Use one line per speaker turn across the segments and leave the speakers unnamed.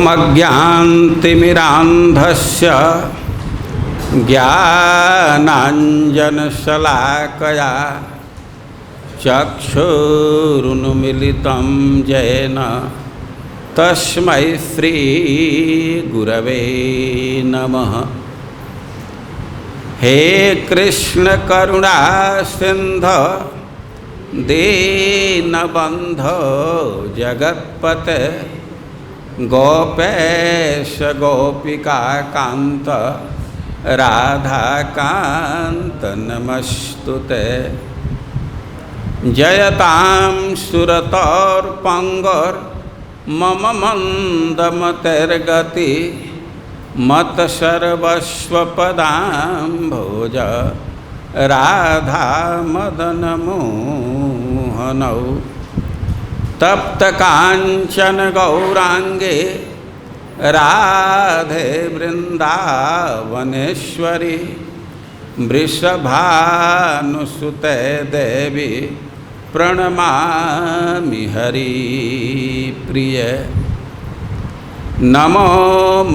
ओमज्ञानतिमिरान्धस्य ज्ञानाञ्जनशलाकया चक्षुरुन्मीलितं येन तस्मै श्रीगुरवे नमः। हे कृष्ण करुणा सिन्धु दीनबन्धो जगत्पते गोपेश गोपिकान्त राधाकान्त नमस्तुते। जयतां सुरतोर्पङ्गोर् मम मन्दमतिर्गति मत्सर्वस्वपदाम्भोज राधामदनमोहनौ। तप्तकाञ्चन गौराङ्गे राधे वृन्दावनेश्वरी वृषभानुसुते देवी प्रणमामि हरिप्रिय। नमो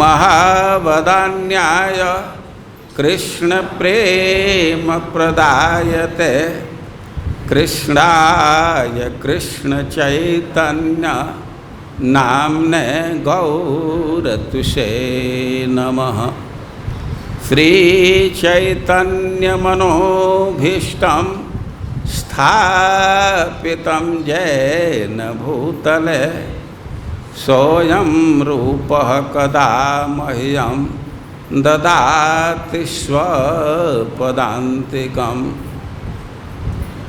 महावदान्याय कृष्णप्रेमप्रदायते कृष्णाय कृष्णचैतन्य नाम्ने गौरतुषे नमः। श्रीचैतन्यमनोभीष्टं स्थापितं येन भूतले सोऽयं रूपः कदा मह्यं ददाति स्वपदान्तिकम्।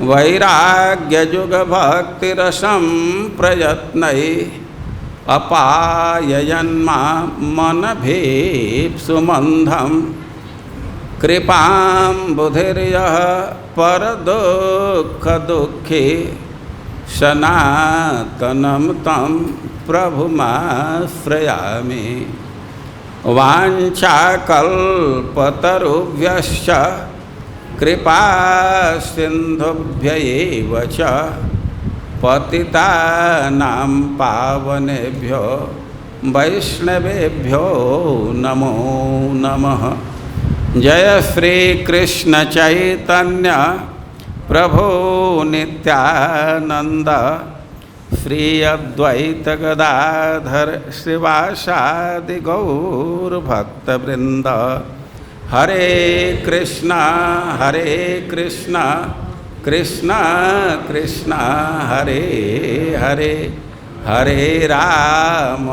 वैराग्ययुगभक्तिरसं प्रयत्नैः अपाययन्मां मनभीप्सुमन्धं। कृपां बुधिर्यः परदुःखदुःखी सनातनं तं प्रभुमाश्रयामि। वाञ्छाकल्पतरुभ्यश्च कृपा सिन्धुभ्य एव च पतितानां पावनेभ्यो वैष्णवेभ्यो नमो नमः। जय श्री कृष्ण चैतन्य प्रभु नित्यानंद श्री अद्वैत गदाधर श्रीवासादि गौर भक्तवृंद। हरे कृष्णा कृष्णा कृष्णा हरे हरे, हरे राम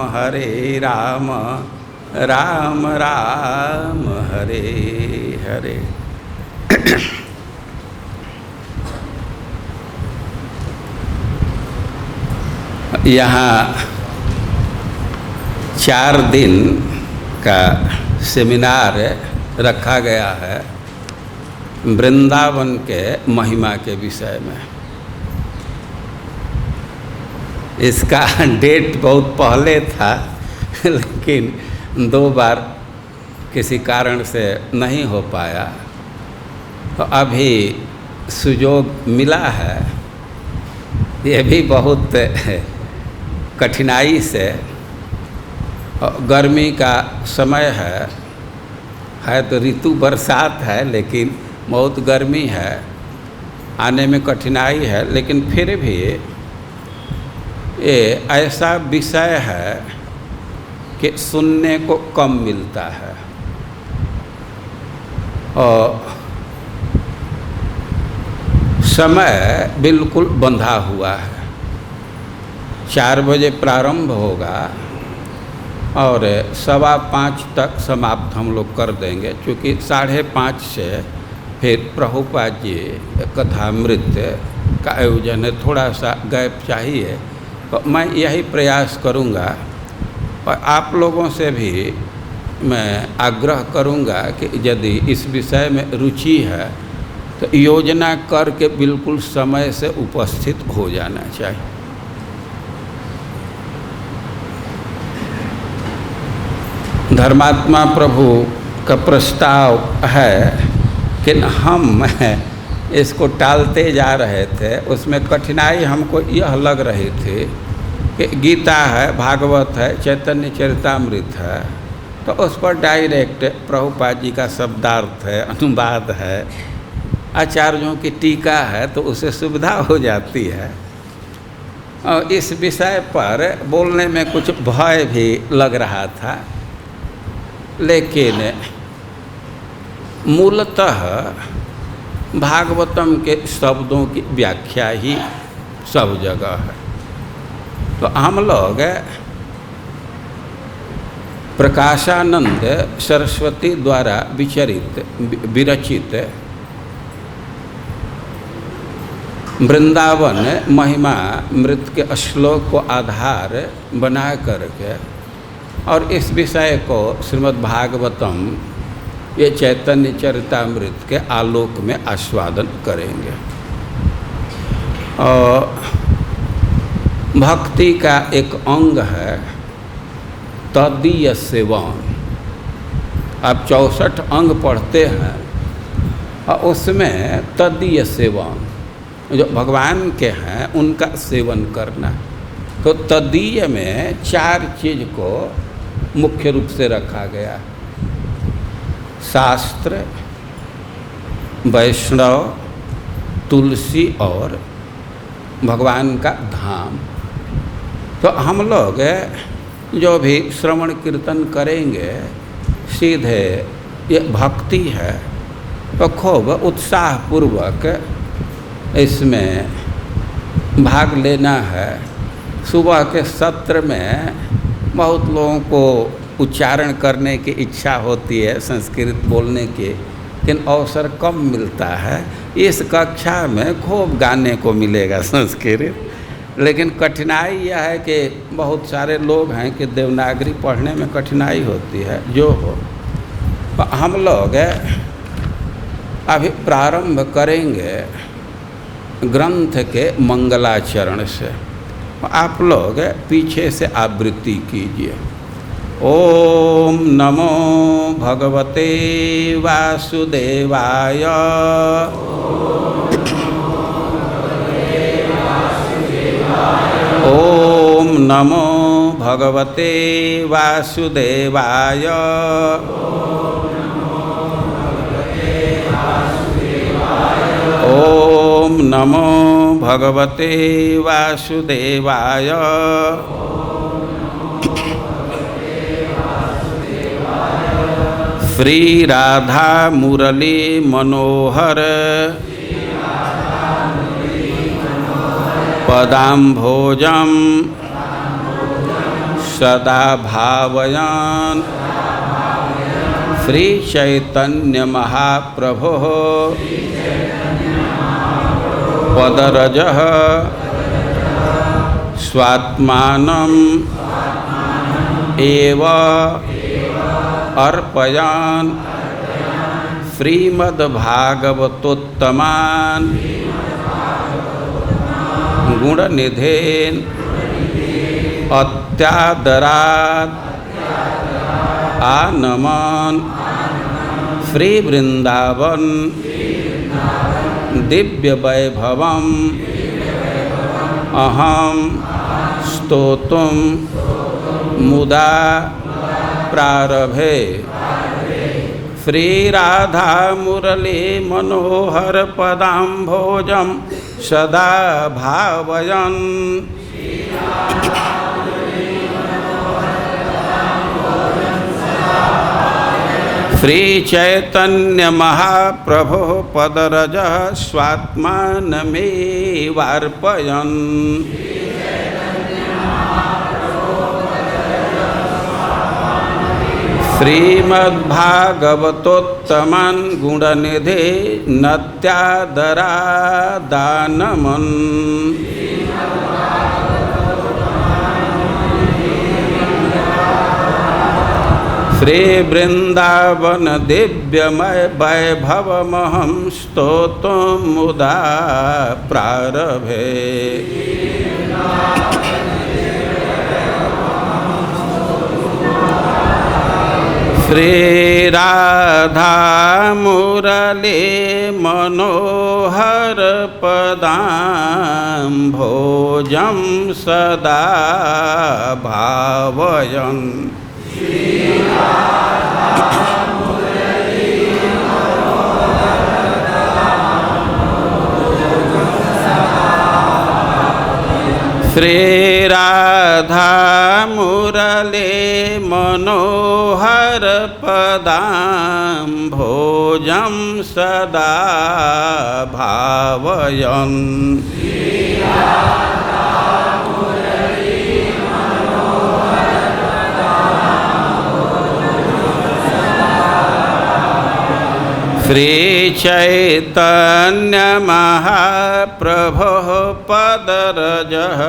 राम राम हरे हरे। यहाँ 4 दिन का सेमिनार रखा गया है वृंदावन के महिमा के विषय में। इसका डेट बहुत पहले था लेकिन 2 बार किसी कारण से नहीं हो पाया, तो अभी सुयोग मिला है। ये भी बहुत कठिनाई से, गर्मी का समय है तो ऋतु बरसात है लेकिन बहुत गर्मी है, आने में कठिनाई है। लेकिन फिर भी ये ऐसा विषय है कि सुनने को कम मिलता है और समय बिल्कुल बंधा हुआ है। 4 बजे प्रारंभ होगा और 5:15 तक समाप्त हम लोग कर देंगे, क्योंकि 5:30 से फिर प्रभुपाद जी कथामृत का आयोजन है। थोड़ा सा गैप चाहिए, तो मैं यही प्रयास करूँगा और आप लोगों से भी मैं आग्रह करूँगा कि यदि इस विषय में रुचि है तो योजना करके बिल्कुल समय से उपस्थित हो जाना चाहिए। धर्मात्मा प्रभु का प्रस्ताव है कि हम इसको टालते जा रहे थे, उसमें कठिनाई हमको यह लग रही थी कि गीता है, भागवत है, चैतन्य चरितामृत है, तो उस पर डायरेक्ट प्रभुपाद जी का शब्दार्थ है, अनुवाद है, आचार्यों की टीका है, तो उसे सुविधा हो जाती है। और इस विषय पर बोलने में कुछ भय भी लग रहा था, लेकिन मूलतः भागवतम के शब्दों की व्याख्या ही सब जगह है। तो हम लोग प्रकाशानंद सरस्वती द्वारा विरचित वृंदावन महिमा मृत के श्लोक को आधार बना करके और इस विषय को श्रीमद् भागवतम ये चैतन्य चरितामृत के आलोक में आस्वादन करेंगे। और भक्ति का एक अंग है तदीय सेवन। आप 64 अंग पढ़ते हैं और उसमें तदीय सेवन जो भगवान के हैं उनका सेवन करना। तो तदीय में 4 चीज़ को मुख्य रूप से रखा गया: शास्त्र, वैष्णव, तुलसी और भगवान का धाम। तो हम लोग जो भी श्रवण कीर्तन करेंगे सीधे ये भक्ति है, तो खूब उत्साहपूर्वक इसमें भाग लेना है। सुबह के सत्र में बहुत लोगों को उच्चारण करने की इच्छा होती है, संस्कृत बोलने की, लेकिन अवसर कम मिलता है। इस कक्षा में खूब गाने को मिलेगा संस्कृत, लेकिन कठिनाई यह है कि बहुत सारे लोग हैं कि देवनागरी पढ़ने में कठिनाई होती है। जो हो, हम लोग अभी प्रारंभ करेंगे ग्रंथ के मंगलाचरण से। आप लोग पीछे से आवृत्ति कीजिए। ओम नमो भगवते वासुदेवाय। ओम नमो भगवते वासुदेवाय। ओम नमो भगवते वासुदेवाय। श्री राधा मुरली मनोहर पदाम्भोजम सदा भावयन् श्री चैतन्य महाप्रभो पदरजः स्वात्मानम् एव अर्पयान् श्रीमद्भागवतोत्तमान् गुणनिधेन अत्यादरात् आनमन् श्री वृंदावन दिव्य वैभवम् अहं स्तोतुं मुदा प्रारभे। श्री राधा मुरली मनोहर पदाम्भोजं सदा भावयन् श्री चैतन्य महाप्रभो पदरजः स्वात्मानमेवार्पयन् श्रीमद्भागवतोत्तमान् गुणनिधे नत्यादरादानमन् श्री वृंदावन दिव्यमय वैभवमहं स्तोतुं मुदा प्रारभे। श्री राधा मुरली मनोहर पदाम्भोजं सदा भावयन्। श्री राधा मुरली मनोहर पदाम्भोजं सदा भावयन्। श्री चैतन्य महाप्रभुः पदरजः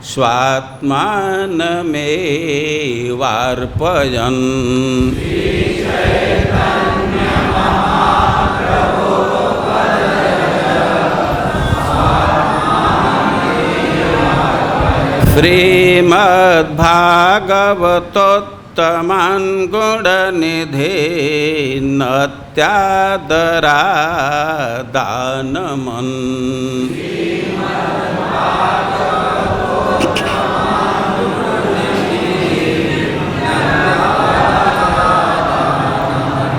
स्वात्मानमेवार्पयन्। श्रीमद्भागवतोत्तमान् गुणनिधे नत्यादरादानमन्।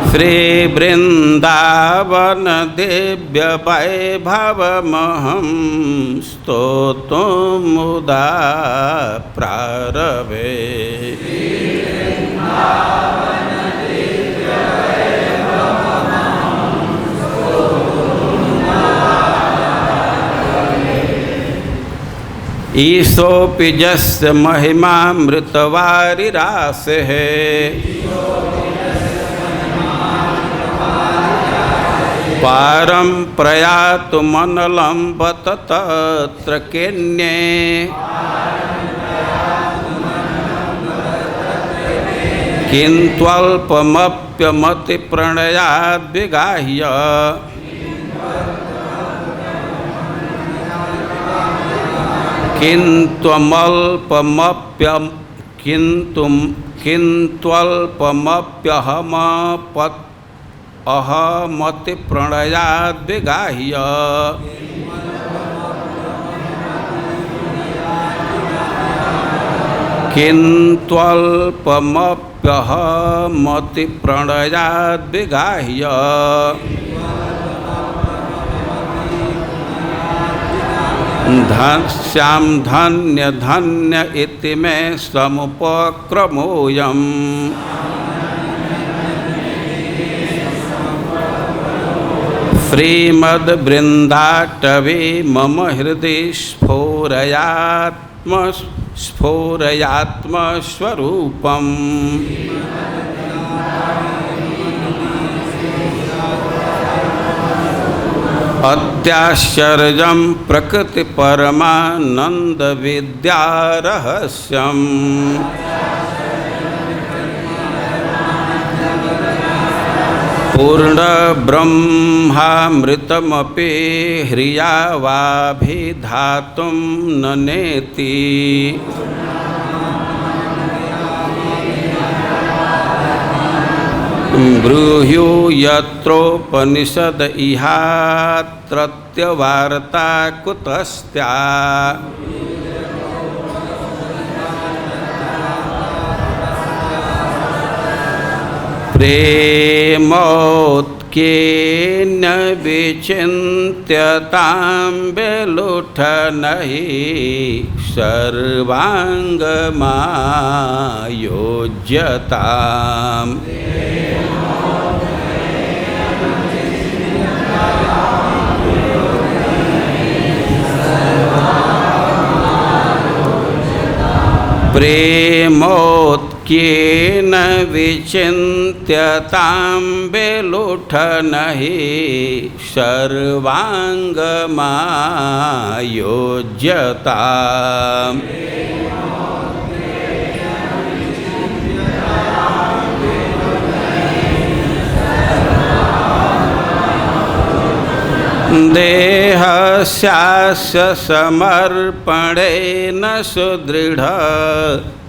श्री वृंदावन दिव्य वैभवमहं स्तोतुं मुदा प्रारभे। ईशोऽपि यस्य महिमामृतवारिरासेः पारं प्रयातुमनलं बत तत्र केन्ये। किन्त्वल्पमप्यमतिप्रणयाद्विगाह्य अहमतिप्रणयाद्विगाह्य किन्त्वल्पमप्यहमतिप्रणयाद्विगाह्य श्याम धन्य धन्य इति मे समुपक्रमोऽयम्। श्रीमद्वृन्दाटवी मम हृदि स्फोरयात्मस्वरूपम्। अत्याश्चर्यं प्रकृतिपरमानन्दविद्यारहस्यम्। पूर्णब्रह्मामृतमपि ह्रियावाभिधातुं न नेति। ब्रूहि यत्रोपनिषद इहात्रत्यवार्ता कुतस्त्या। प्रेमोत्केन विचिन्त्यतां विलुठनहि सर्वाङ्गमायोज्यताम्। प्रेमोत्केन विचिन्त्यतां विलुठनहि सर्वाङ्गमायोज्यताम्। देहस्यास्य समर्पणेन सुदृढ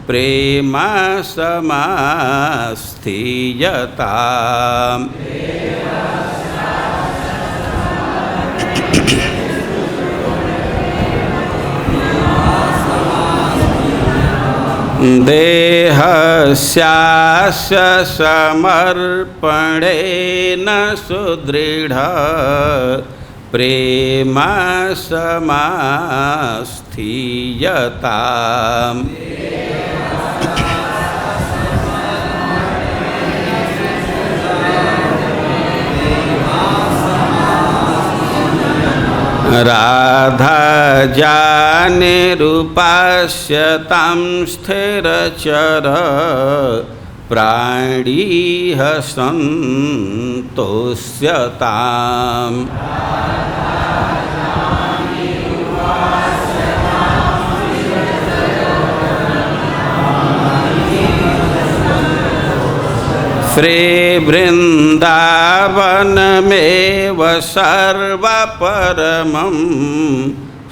प्रेम समास्थीयताम्। देहस्यास्य समर्पणेन सुदृढ प्रेम समास्थीयताम्। राधा जानिरुपास्यतां स्थिरचर प्राणीह सन्तोष्यताम्। श्री वृन्दावनमेव सर्वपरमं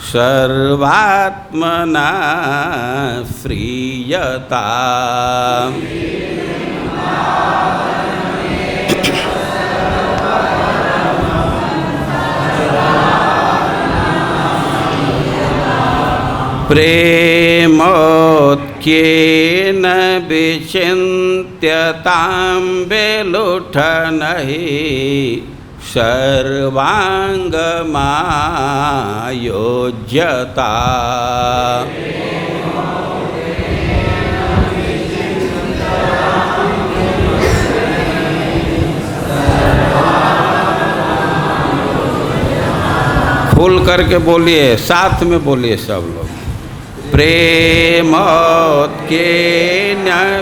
सर्वात्मना श्रीयताम्। प्रेमोत्क्येन विचिन्त्यतां विलुठनहि सर्वाङ्गमायोज्यता। खुल करके बोलिए, साथ में बोलिए सब लोग। प्रेमोत्क्येन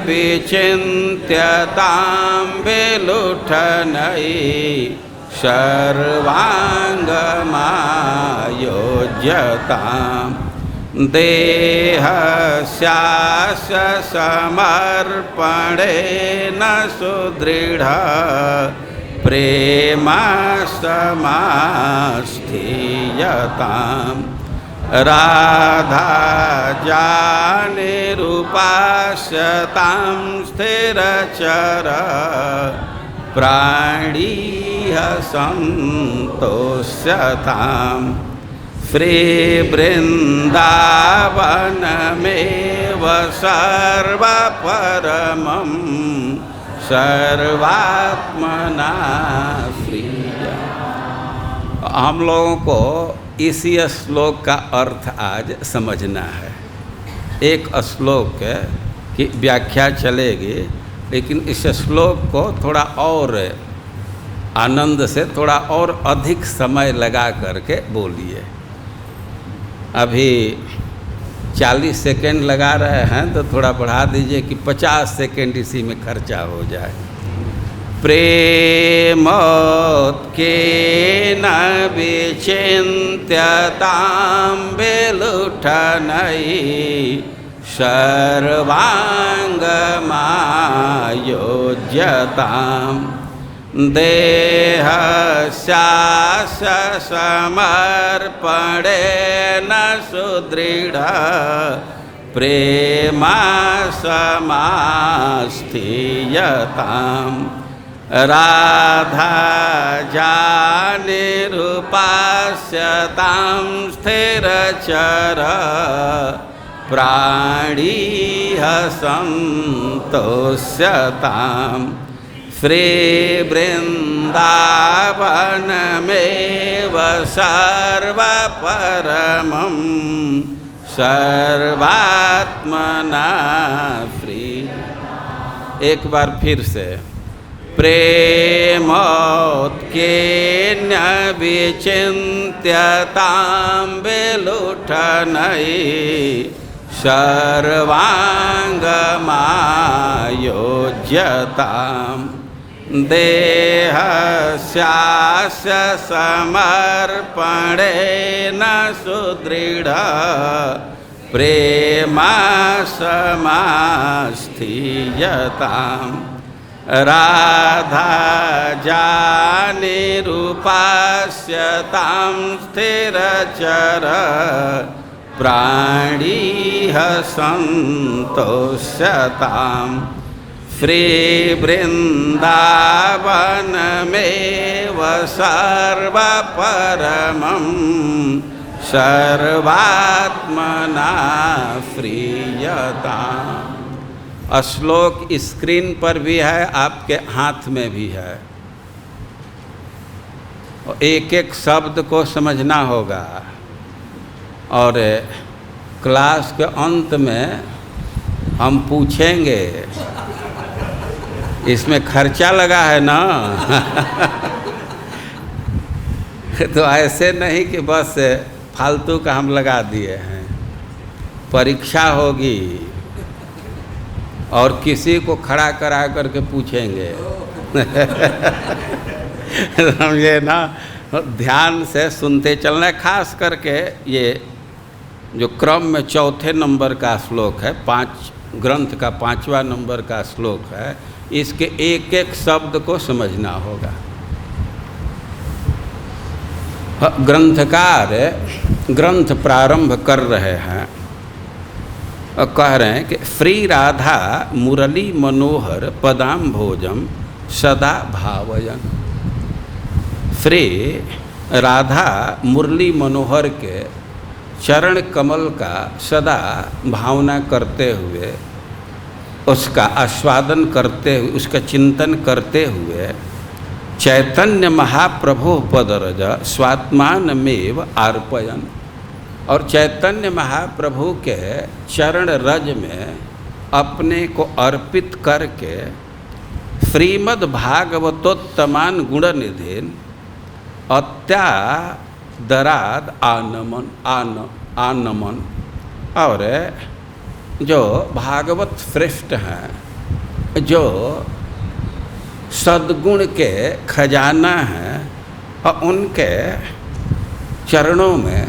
विचिन्त्यतां विलुठनहि सर्वाङ्गमायोज्यताम्। देहस्यास्य समर्पणेन सुदृढ प्रेम समास्थीयताम्। राधा जानिरुपास्यतां स्थिरचर प्राणीह सन्तोष्यताम्। श्रीवृन्दावनमेव सर्वपरमं सर्वात्मना श्रीया। हम लोगों को इसी श्लोक का अर्थ आज समझना है। एक श्लोक की व्याख्या चलेगी, लेकिन इस श्लोक को थोड़ा और आनंद से, थोड़ा और अधिक समय लगा करके बोलिए। अभी 40 सेकेंड लगा रहे हैं तो थोड़ा बढ़ा दीजिए कि 50 सेकेंड इसी में खर्चा हो जाए। प्रेमोत्क्येन विचिन्त्यतां विलुठनहि सर्वाङ्गमायोज्यताम्। देहस्यास्य समर्पणेन सुदृढ प्रेम समास्थीयताम्। राधा जानिरुपास्यतां स्थिरचर प्राणीह सन्तोष्यताम्। श्रीवृन्दावनमेव सर्वपरमं सर्वात्मना श्रीया। एक बार फिर से। प्रेमोत्क्येन विचिन्त्यतां विलुठनहि सर्वाङ्गमायोज्यताम्। देहस्यास्य समर्पणेन सुदृढ प्रेम समास्थीयताम्। राधा जानिरुपास्यतां स्थिरचर प्राणीः सन्तोष्यतां श्रीवृन्दावनमेव सर्वपरमं सर्वात्मना प्रीयताम्। श्लोक स्क्रीन पर भी है, आपके हाथ में भी है। एक एक शब्द को समझना होगा और क्लास के अंत में हम पूछेंगे। इसमें खर्चा लगा है ना तो ऐसे नहीं कि बस फालतू का हम लगा दिए हैं। परीक्षा होगी और किसी को खड़ा करा करके पूछेंगे समझे ना। ध्यान से सुनते चलना है। खास करके ये जो क्रम में चौथे नंबर का श्लोक है, ग्रंथ का 5वां नंबर का श्लोक है, इसके एक एक शब्द को समझना होगा। ग्रंथकार ग्रंथ प्रारंभ कर रहे हैं और कह रहे हैं कि श्री राधा मुरली मनोहर पदाम भोजम सदा भावयन। श्री राधा मुरली मनोहर के चरण कमल का सदा भावना करते हुए, उसका आस्वादन करते हुए, उसका चिंतन करते हुए चैतन्य महाप्रभु पदरज स्वात्मानमेव अर्पयन। और चैतन्य महाप्रभु के चरण रज में अपने को अर्पित करके श्रीमद् भागवतोत्तमान गुणनिधिन अत्यादराद आनमन। और जो भागवत श्रेष्ठ हैं, जो सद्गुण के खजाना हैं, और उनके चरणों में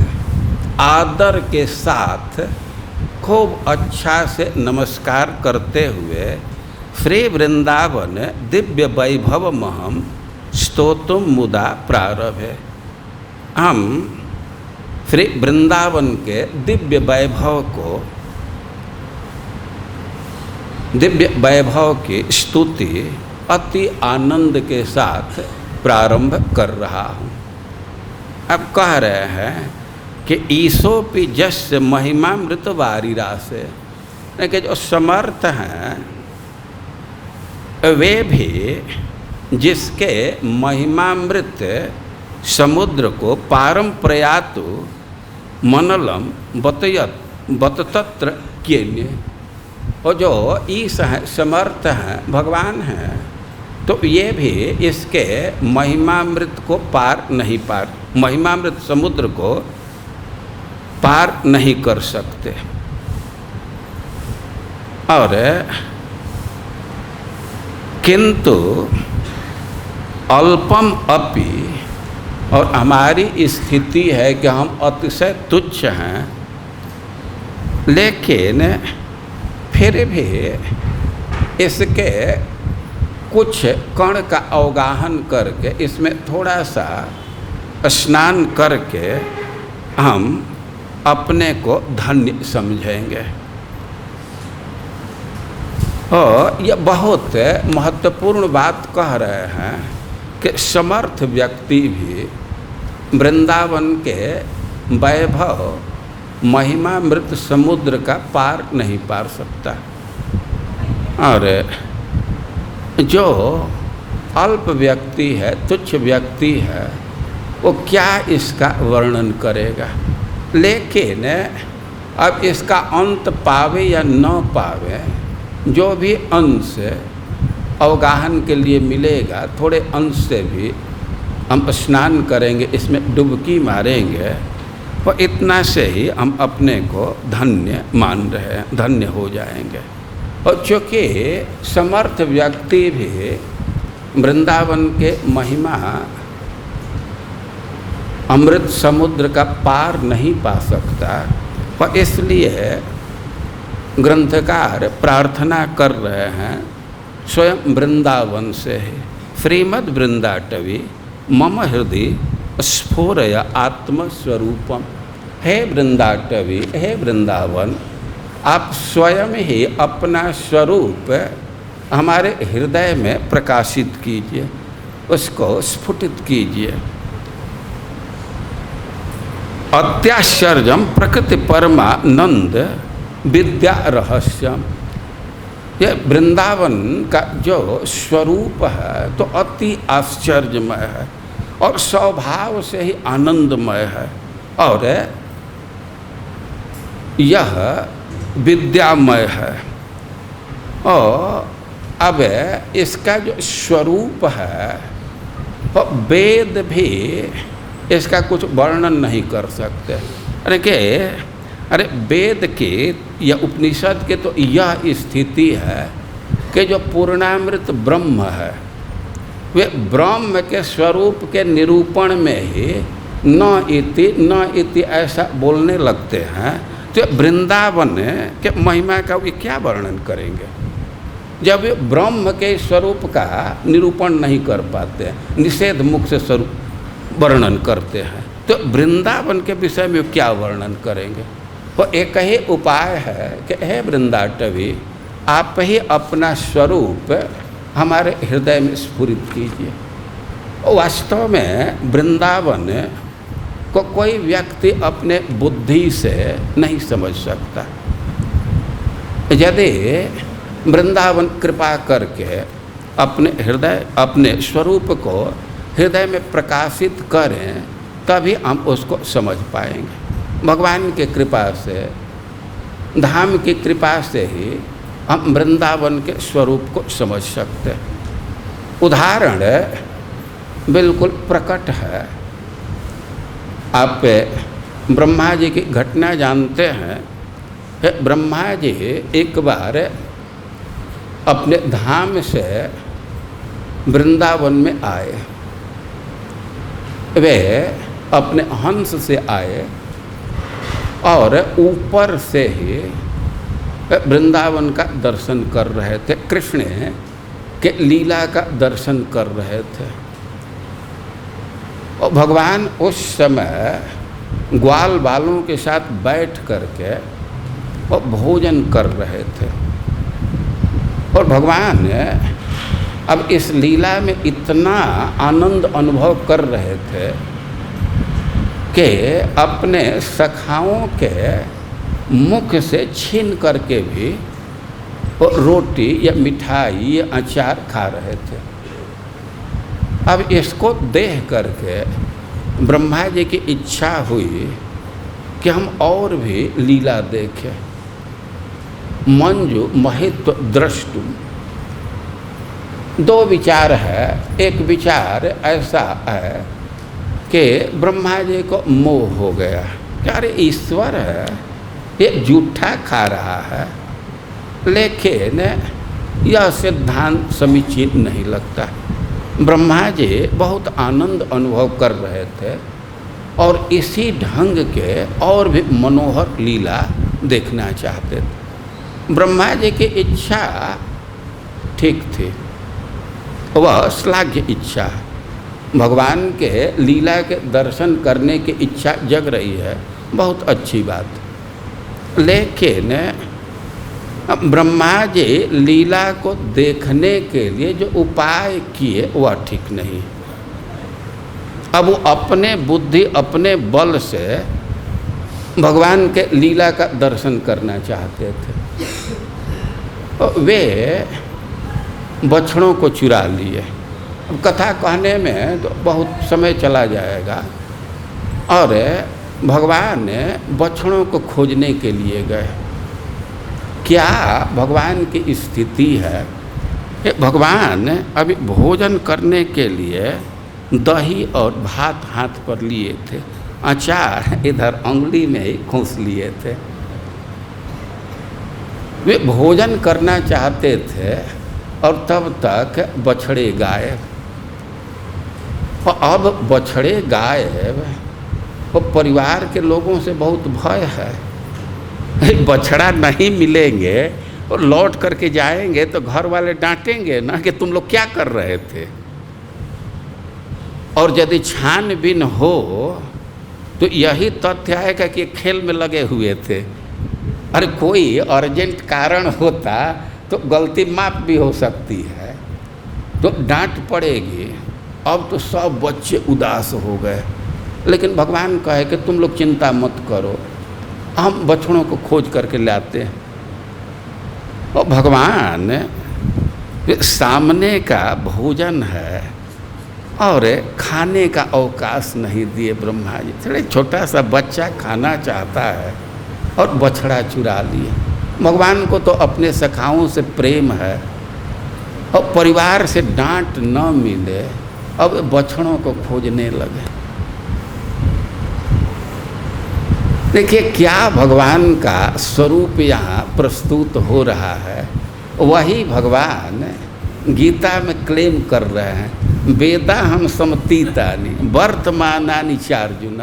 आदर के साथ खूब अच्छा से नमस्कार करते हुए श्री वृंदावन दिव्य वैभव महम स्तोतुम मुदा प्रारभे। हम श्री वृंदावन के दिव्य वैभव की स्तुति अति आनंद के साथ प्रारंभ कर रहा हूँ। अब कह रहे हैं कि ईसोपि जस्य महिमामृत वारिरा से, कि जो समर्थ हैं वे भी जिसके महिमामृत समुद्र को पारम प्रयातु मनलम बततत्र केन्य। और जो ईश हैं, समर्थ हैं, भगवान हैं, तो ये भी इसके महिमामृत को महिमामृत समुद्र को पार नहीं कर सकते। और किंतु अल्पम अपि, और हमारी स्थिति है कि हम अतिशय तुच्छ हैं, लेकिन फिर भी इसके कुछ कण का अवगाहन करके, इसमें थोड़ा सा स्नान करके हम अपने को धन्य समझेंगे। और यह बहुत महत्वपूर्ण बात कह रहे हैं कि समर्थ व्यक्ति भी वृंदावन के वैभव महिमामृत समुद्र का पार नहीं पार सकता। और जो अल्प व्यक्ति है, तुच्छ व्यक्ति है, वो क्या इसका वर्णन करेगा। लेकिन अब इसका अंत पावे या न पावे, जो भी अंश अवगाहन के लिए मिलेगा, थोड़े अंश से भी हम स्नान करेंगे, इसमें डुबकी मारेंगे, और इतना से ही हम अपने को धन्य मान रहे हैं, धन्य हो जाएंगे। और चूँकि समर्थ व्यक्ति भी वृंदावन के महिमा अमृत समुद्र का पार नहीं पा सकता, और इसलिए ग्रंथकार प्रार्थना कर रहे हैं स्वयं वृंदावन से ही। श्रीमद् वृंदाटवी मम हृदय स्फोरय आत्मस्वरूपम। हे वृंदाटवी, हे वृंदावन, आप स्वयं ही अपना स्वरूप हमारे हृदय में प्रकाशित कीजिए, उसको स्फुटित कीजिए। अत्याश्चर्यम प्रकृति परमानंद विद्या रहस्यम, ये वृंदावन का जो स्वरूप है तो अति आश्चर्यमय है और स्वभाव से ही आनंदमय है, और यह विद्यामय है। और अब इसका जो स्वरूप है वो वेद भी इसका कुछ वर्णन नहीं कर सकते। अरे वेद के या उपनिषद के तो यह स्थिति है कि जो पूर्णामृत ब्रह्म है वे ब्रह्म के स्वरूप के निरूपण में ही न इति ऐसा बोलने लगते हैं, तो वृंदावन के महिमा का वे क्या वर्णन करेंगे जब वे ब्रह्म के स्वरूप का निरूपण नहीं कर पाते, निषेध मुख से स्वरूप वर्णन करते हैं, तो वृंदावन के विषय में क्या वर्णन करेंगे। तो एक ही उपाय है कि हे वृंदाटवी, आप ही अपना स्वरूप हमारे हृदय में स्फुरित कीजिए। वास्तव में वृंदावन को कोई व्यक्ति अपने बुद्धि से नहीं समझ सकता। यदि वृंदावन कृपा करके अपने हृदय, अपने स्वरूप को हृदय में प्रकाशित करें, तभी हम उसको समझ पाएंगे। भगवान की कृपा से, धाम की कृपा से ही हम वृंदावन के स्वरूप को समझ सकते हैं। उदाहरण बिल्कुल प्रकट है। आप ब्रह्मा जी की घटना जानते हैं। ब्रह्मा जी एक बार अपने धाम से वृंदावन में आए। वे अपने हंस से आए और ऊपर से ही वृंदावन का दर्शन कर रहे थे, कृष्ण के लीला का दर्शन कर रहे थे। और भगवान उस समय ग्वाल बालों के साथ बैठ करके वो भोजन कर रहे थे। और भगवान अब इस लीला में इतना आनंद अनुभव कर रहे थे कि अपने सखाओं के मुख से छीन करके भी वो रोटी या मिठाई या अचार खा रहे थे। अब इसको देख करके ब्रह्मा जी की इच्छा हुई कि हम और भी लीला देखें। मंजु महित्व द्रष्टु, दो विचार है। एक विचार ऐसा है कि ब्रह्मा जी को मोह हो गया कि अरे ईश्वर है, ये जूठा खा रहा है, लेकिन यह सिद्धांत समीचीन नहीं लगता। ब्रह्मा जी बहुत आनंद अनुभव कर रहे थे और इसी ढंग के और भी मनोहर लीला देखना चाहते थे। ब्रह्मा जी की इच्छा ठीक थी, वह श्लाघ्य इच्छा, भगवान के लीला के दर्शन करने की इच्छा जग रही है, बहुत अच्छी बात। लेकिन ब्रह्मा जी लीला को देखने के लिए जो उपाय किए वह ठीक नहीं। अब वो अपने बुद्धि, अपने बल से भगवान के लीला का दर्शन करना चाहते थे। वे बछड़ों को चुरा लिए। अब कथा कहने में तो बहुत समय चला जाएगा। और भगवान बछड़ों को खोजने के लिए गए। क्या भगवान की स्थिति है, भगवान अभी भोजन करने के लिए दही और भात हाथ पर लिए थे, अचार इधर उंगली में ही खूंस लिए थे। वे भोजन करना चाहते थे और तब तक बछड़े गायब। और अब बछड़े गायब, वो परिवार के लोगों से बहुत भय है। बछड़ा नहीं मिलेंगे और लौट करके जाएंगे तो घर वाले डांटेंगे ना कि तुम लोग क्या कर रहे थे। और यदि छानबीन हो तो यही तथ्य आएगा कि खेल में लगे हुए थे। अरे कोई अर्जेंट कारण होता तो गलती माफ भी हो सकती है, तो डांट पड़ेगी। अब तो सब बच्चे उदास हो गए, लेकिन भगवान कहे कि तुम लोग चिंता मत करो, हम बछड़ों को खोज करके लाते हैं। और भगवान सामने का भोजन है और खाने का अवकाश नहीं दिए ब्रह्मा जी। थोड़े छोटा सा बच्चा खाना चाहता है और बछड़ा चुरा लिए। भगवान को तो अपने सखाओं से प्रेम है और परिवार से डांट न मिले, अब बछड़ों को खोजने लगे। देखिए क्या भगवान का स्वरूप यहाँ प्रस्तुत हो रहा है, वही भगवान गीता में क्लेम कर रहे हैं। वेदा हम समतीतानि वर्तमानानि च अर्जुन।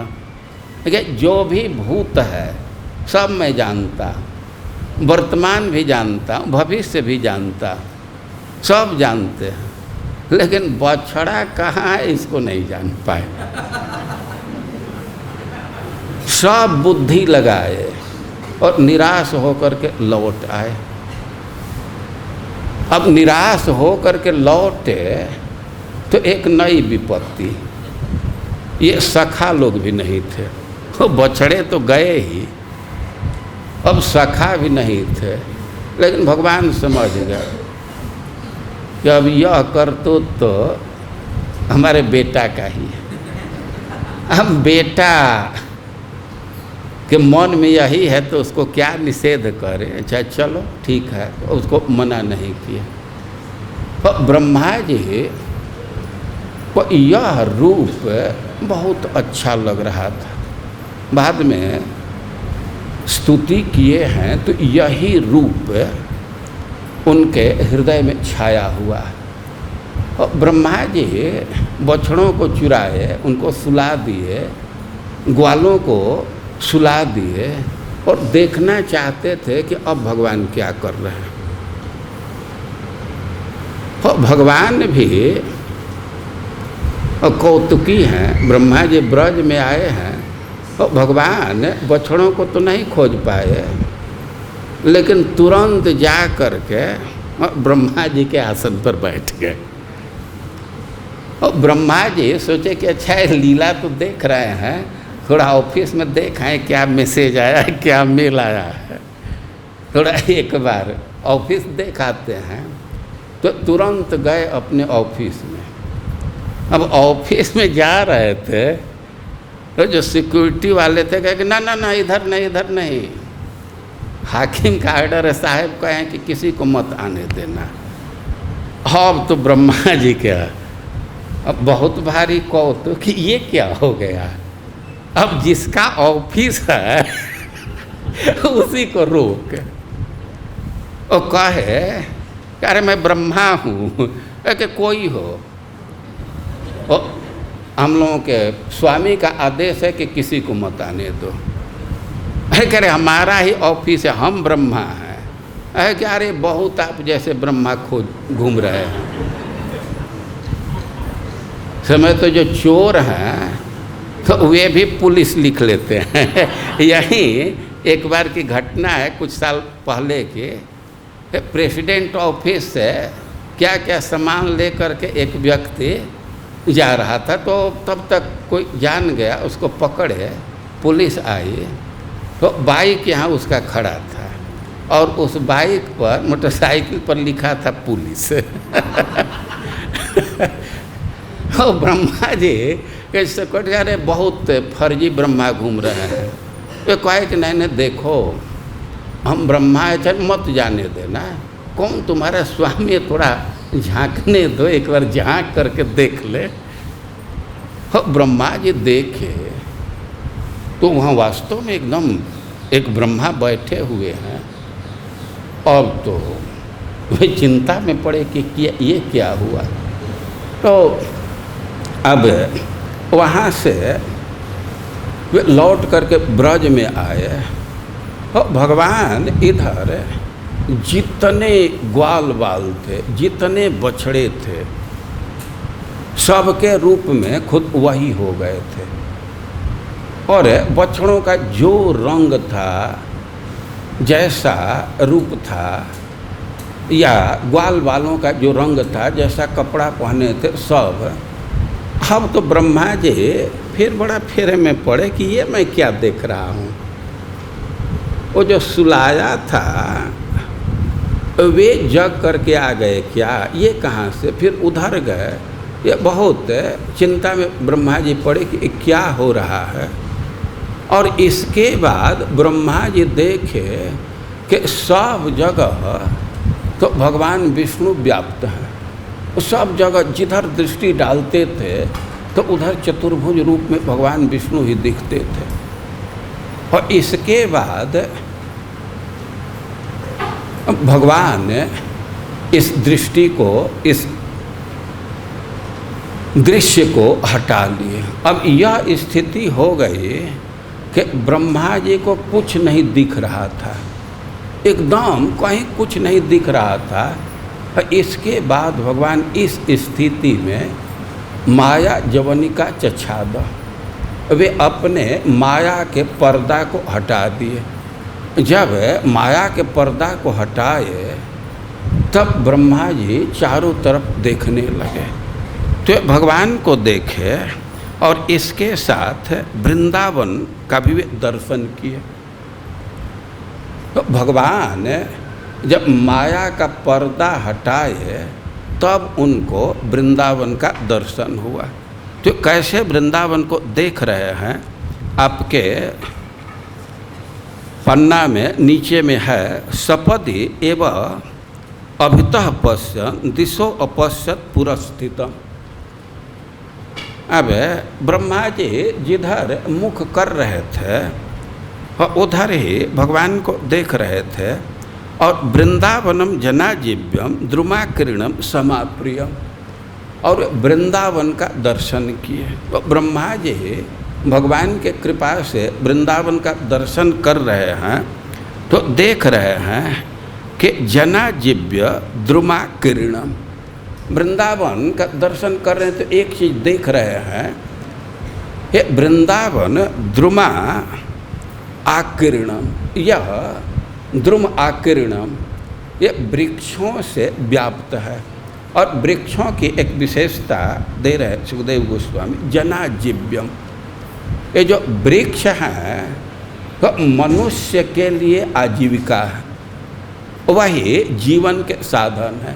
देखिए जो भी भूत है सब मैं जानता, वर्तमान भी जानता, भविष्य भी जानता, सब जानते हैं, लेकिन बछड़ा कहाँ है इसको नहीं जान पाए। सब बुद्धि लगाए और निराश होकर के लौट आए। अब निराश होकर के लौटे तो एक नई विपत्ति, ये सखा लोग भी नहीं थे। वो बछड़े तो गए ही, अब सखा भी नहीं थे। लेकिन भगवान समझ गए कि अब यह करतूत तो हमारे बेटा का ही है। हम बेटा के मन में यही है तो उसको क्या निषेध करें। अच्छा चलो ठीक है, उसको मना नहीं किया। तो ब्रह्मा जी को यह रूप बहुत अच्छा लग रहा था। बाद में स्तुति किए हैं तो यही रूप उनके हृदय में छाया हुआ। और ब्रह्मा जी बछड़ों को चुराए, उनको सुला दिए, ग्वालों को सुला दिए और देखना चाहते थे कि अब भगवान क्या कर रहे हैं। और भगवान भी कौतुकी हैं। ब्रह्मा जी ब्रज में आए हैं और भगवान बछड़ों को तो नहीं खोज पाए, लेकिन तुरंत जा कर के ब्रह्मा जी के आसन पर बैठ गए। और ब्रह्मा जी सोचे कि अच्छा लीला तो देख रहे हैं, थोड़ा ऑफिस में देखें क्या मैसेज आया है, क्या मेल आया है, थोड़ा एक बार ऑफिस देखाते हैं। तो तुरंत गए अपने ऑफिस में। अब ऑफिस में जा रहे थे तो जो सिक्योरिटी वाले थे कहे कि ना ना ना इधर नहीं, इधर नहीं, हाकिम का ऑर्डर है, साहब कहें कि किसी को मत आने देना। अब तो ब्रह्मा जी क्या, अब बहुत भारी कौतुक कि ये क्या हो गया। अब जिसका ऑफिस है उसी को रोक और कहे अरे मैं ब्रह्मा हूँ, कि कोई हो। और हम लोगों के स्वामी का आदेश है कि किसी को मत आने दो। अरे कह रहे हमारा ही ऑफिस है, हम ब्रह्मा हैं। अरे कि अरे बहुत आप जैसे ब्रह्मा खोज घूम रहे हैं। समय तो जो चोर हैं तो वे भी पुलिस लिख लेते हैं। यही एक बार की घटना है, कुछ साल पहले की। प्रेसिडेंट ऑफिस से क्या क्या सामान लेकर के एक व्यक्ति जा रहा था, तो तब तक कोई जान गया, उसको पकड़े, पुलिस आई तो बाइक यहाँ उसका खड़ा था और उस बाइक पर, मोटरसाइकिल पर लिखा था पुलिस। और ब्रह्मा जी के सेक्रेटरी बहुत फर्जी ब्रह्मा घूम रहे हैं। वे कहे कि नहीं नहीं देखो हम ब्रह्मा है, मत जाने देना, कौन तुम्हारा स्वामी, थोड़ा झांकने दो, एक बार झांक करके देख ले। और ब्रह्मा जी देखे तो वहाँ वास्तव में एकदम एक ब्रह्मा बैठे हुए हैं। अब तो वे चिंता में पड़े कि ये क्या हुआ। तो अब वहाँ से वे लौट करके ब्रज में आए और भगवान इधर जितने ग्वाल बाल थे, जितने बछड़े थे, सबके रूप में खुद वही हो गए थे। और बछड़ों का जो रंग था, जैसा रूप था, या ग्वाल वालों का जो रंग था, जैसा कपड़ा पहने थे, सब। अब तो ब्रह्मा जी फिर बड़ा फेरे में पड़े कि ये मैं क्या देख रहा हूँ। वो जो सुलाया था वे जग करके आ गए क्या, ये कहाँ से, फिर उधर गए। ये बहुत चिंता में ब्रह्मा जी पड़े कि क्या हो रहा है। और इसके बाद ब्रह्मा जी देखे कि सब जगह तो भगवान विष्णु व्याप्त हैं। सब जगह जिधर दृष्टि डालते थे तो उधर चतुर्भुज रूप में भगवान विष्णु ही दिखते थे। और इसके बाद भगवान इस दृष्टि को, इस दृश्य को हटा लिए। अब यह स्थिति हो गई कि ब्रह्मा जी को कुछ नहीं दिख रहा था, एकदम कहीं कुछ नहीं दिख रहा था। इसके बाद भगवान इस स्थिति में माया जवनिका चच्छाद, वे अपने माया के पर्दा को हटा दिए। जब माया के पर्दा को हटाए तब ब्रह्मा जी चारों तरफ देखने लगे, तो भगवान को देखे और इसके साथ वृंदावन का भी वे दर्शन किए। तो भगवान जब माया का पर्दा हटाए तब उनको वृंदावन का दर्शन हुआ। तो कैसे वृंदावन को देख रहे हैं, आपके पन्ना में नीचे में है, सपदि एव अभितः पश्यन् दिशो अपश्यत् पुरस्थितम्। अब ब्रह्मा जी जिधर मुख कर रहे थे उधर ही भगवान को देख रहे थे। और वृंदावनम जनाजीव्यम द्रुमाकिरणम समाप्रियम, और वृंदावन का दर्शन किए। तो ब्रह्मा जी भगवान के कृपा से वृंदावन का दर्शन कर रहे हैं, तो देख रहे हैं कि जनाजीव्य द्रुमाकिरणम, वृंदावन का दर्शन कर रहे हैं। तो एक चीज़ देख रहे हैं, ये वृंदावन द्रुमा आकीर्णम, यह द्रुम आकीर्णम, ये वृक्षों से व्याप्त है। और वृक्षों की एक विशेषता दे रहे सुखदेव गोस्वामी, जनाजीव्यम, ये जो वृक्ष हैं तो मनुष्य के लिए आजीविका है, वही जीवन के साधन है।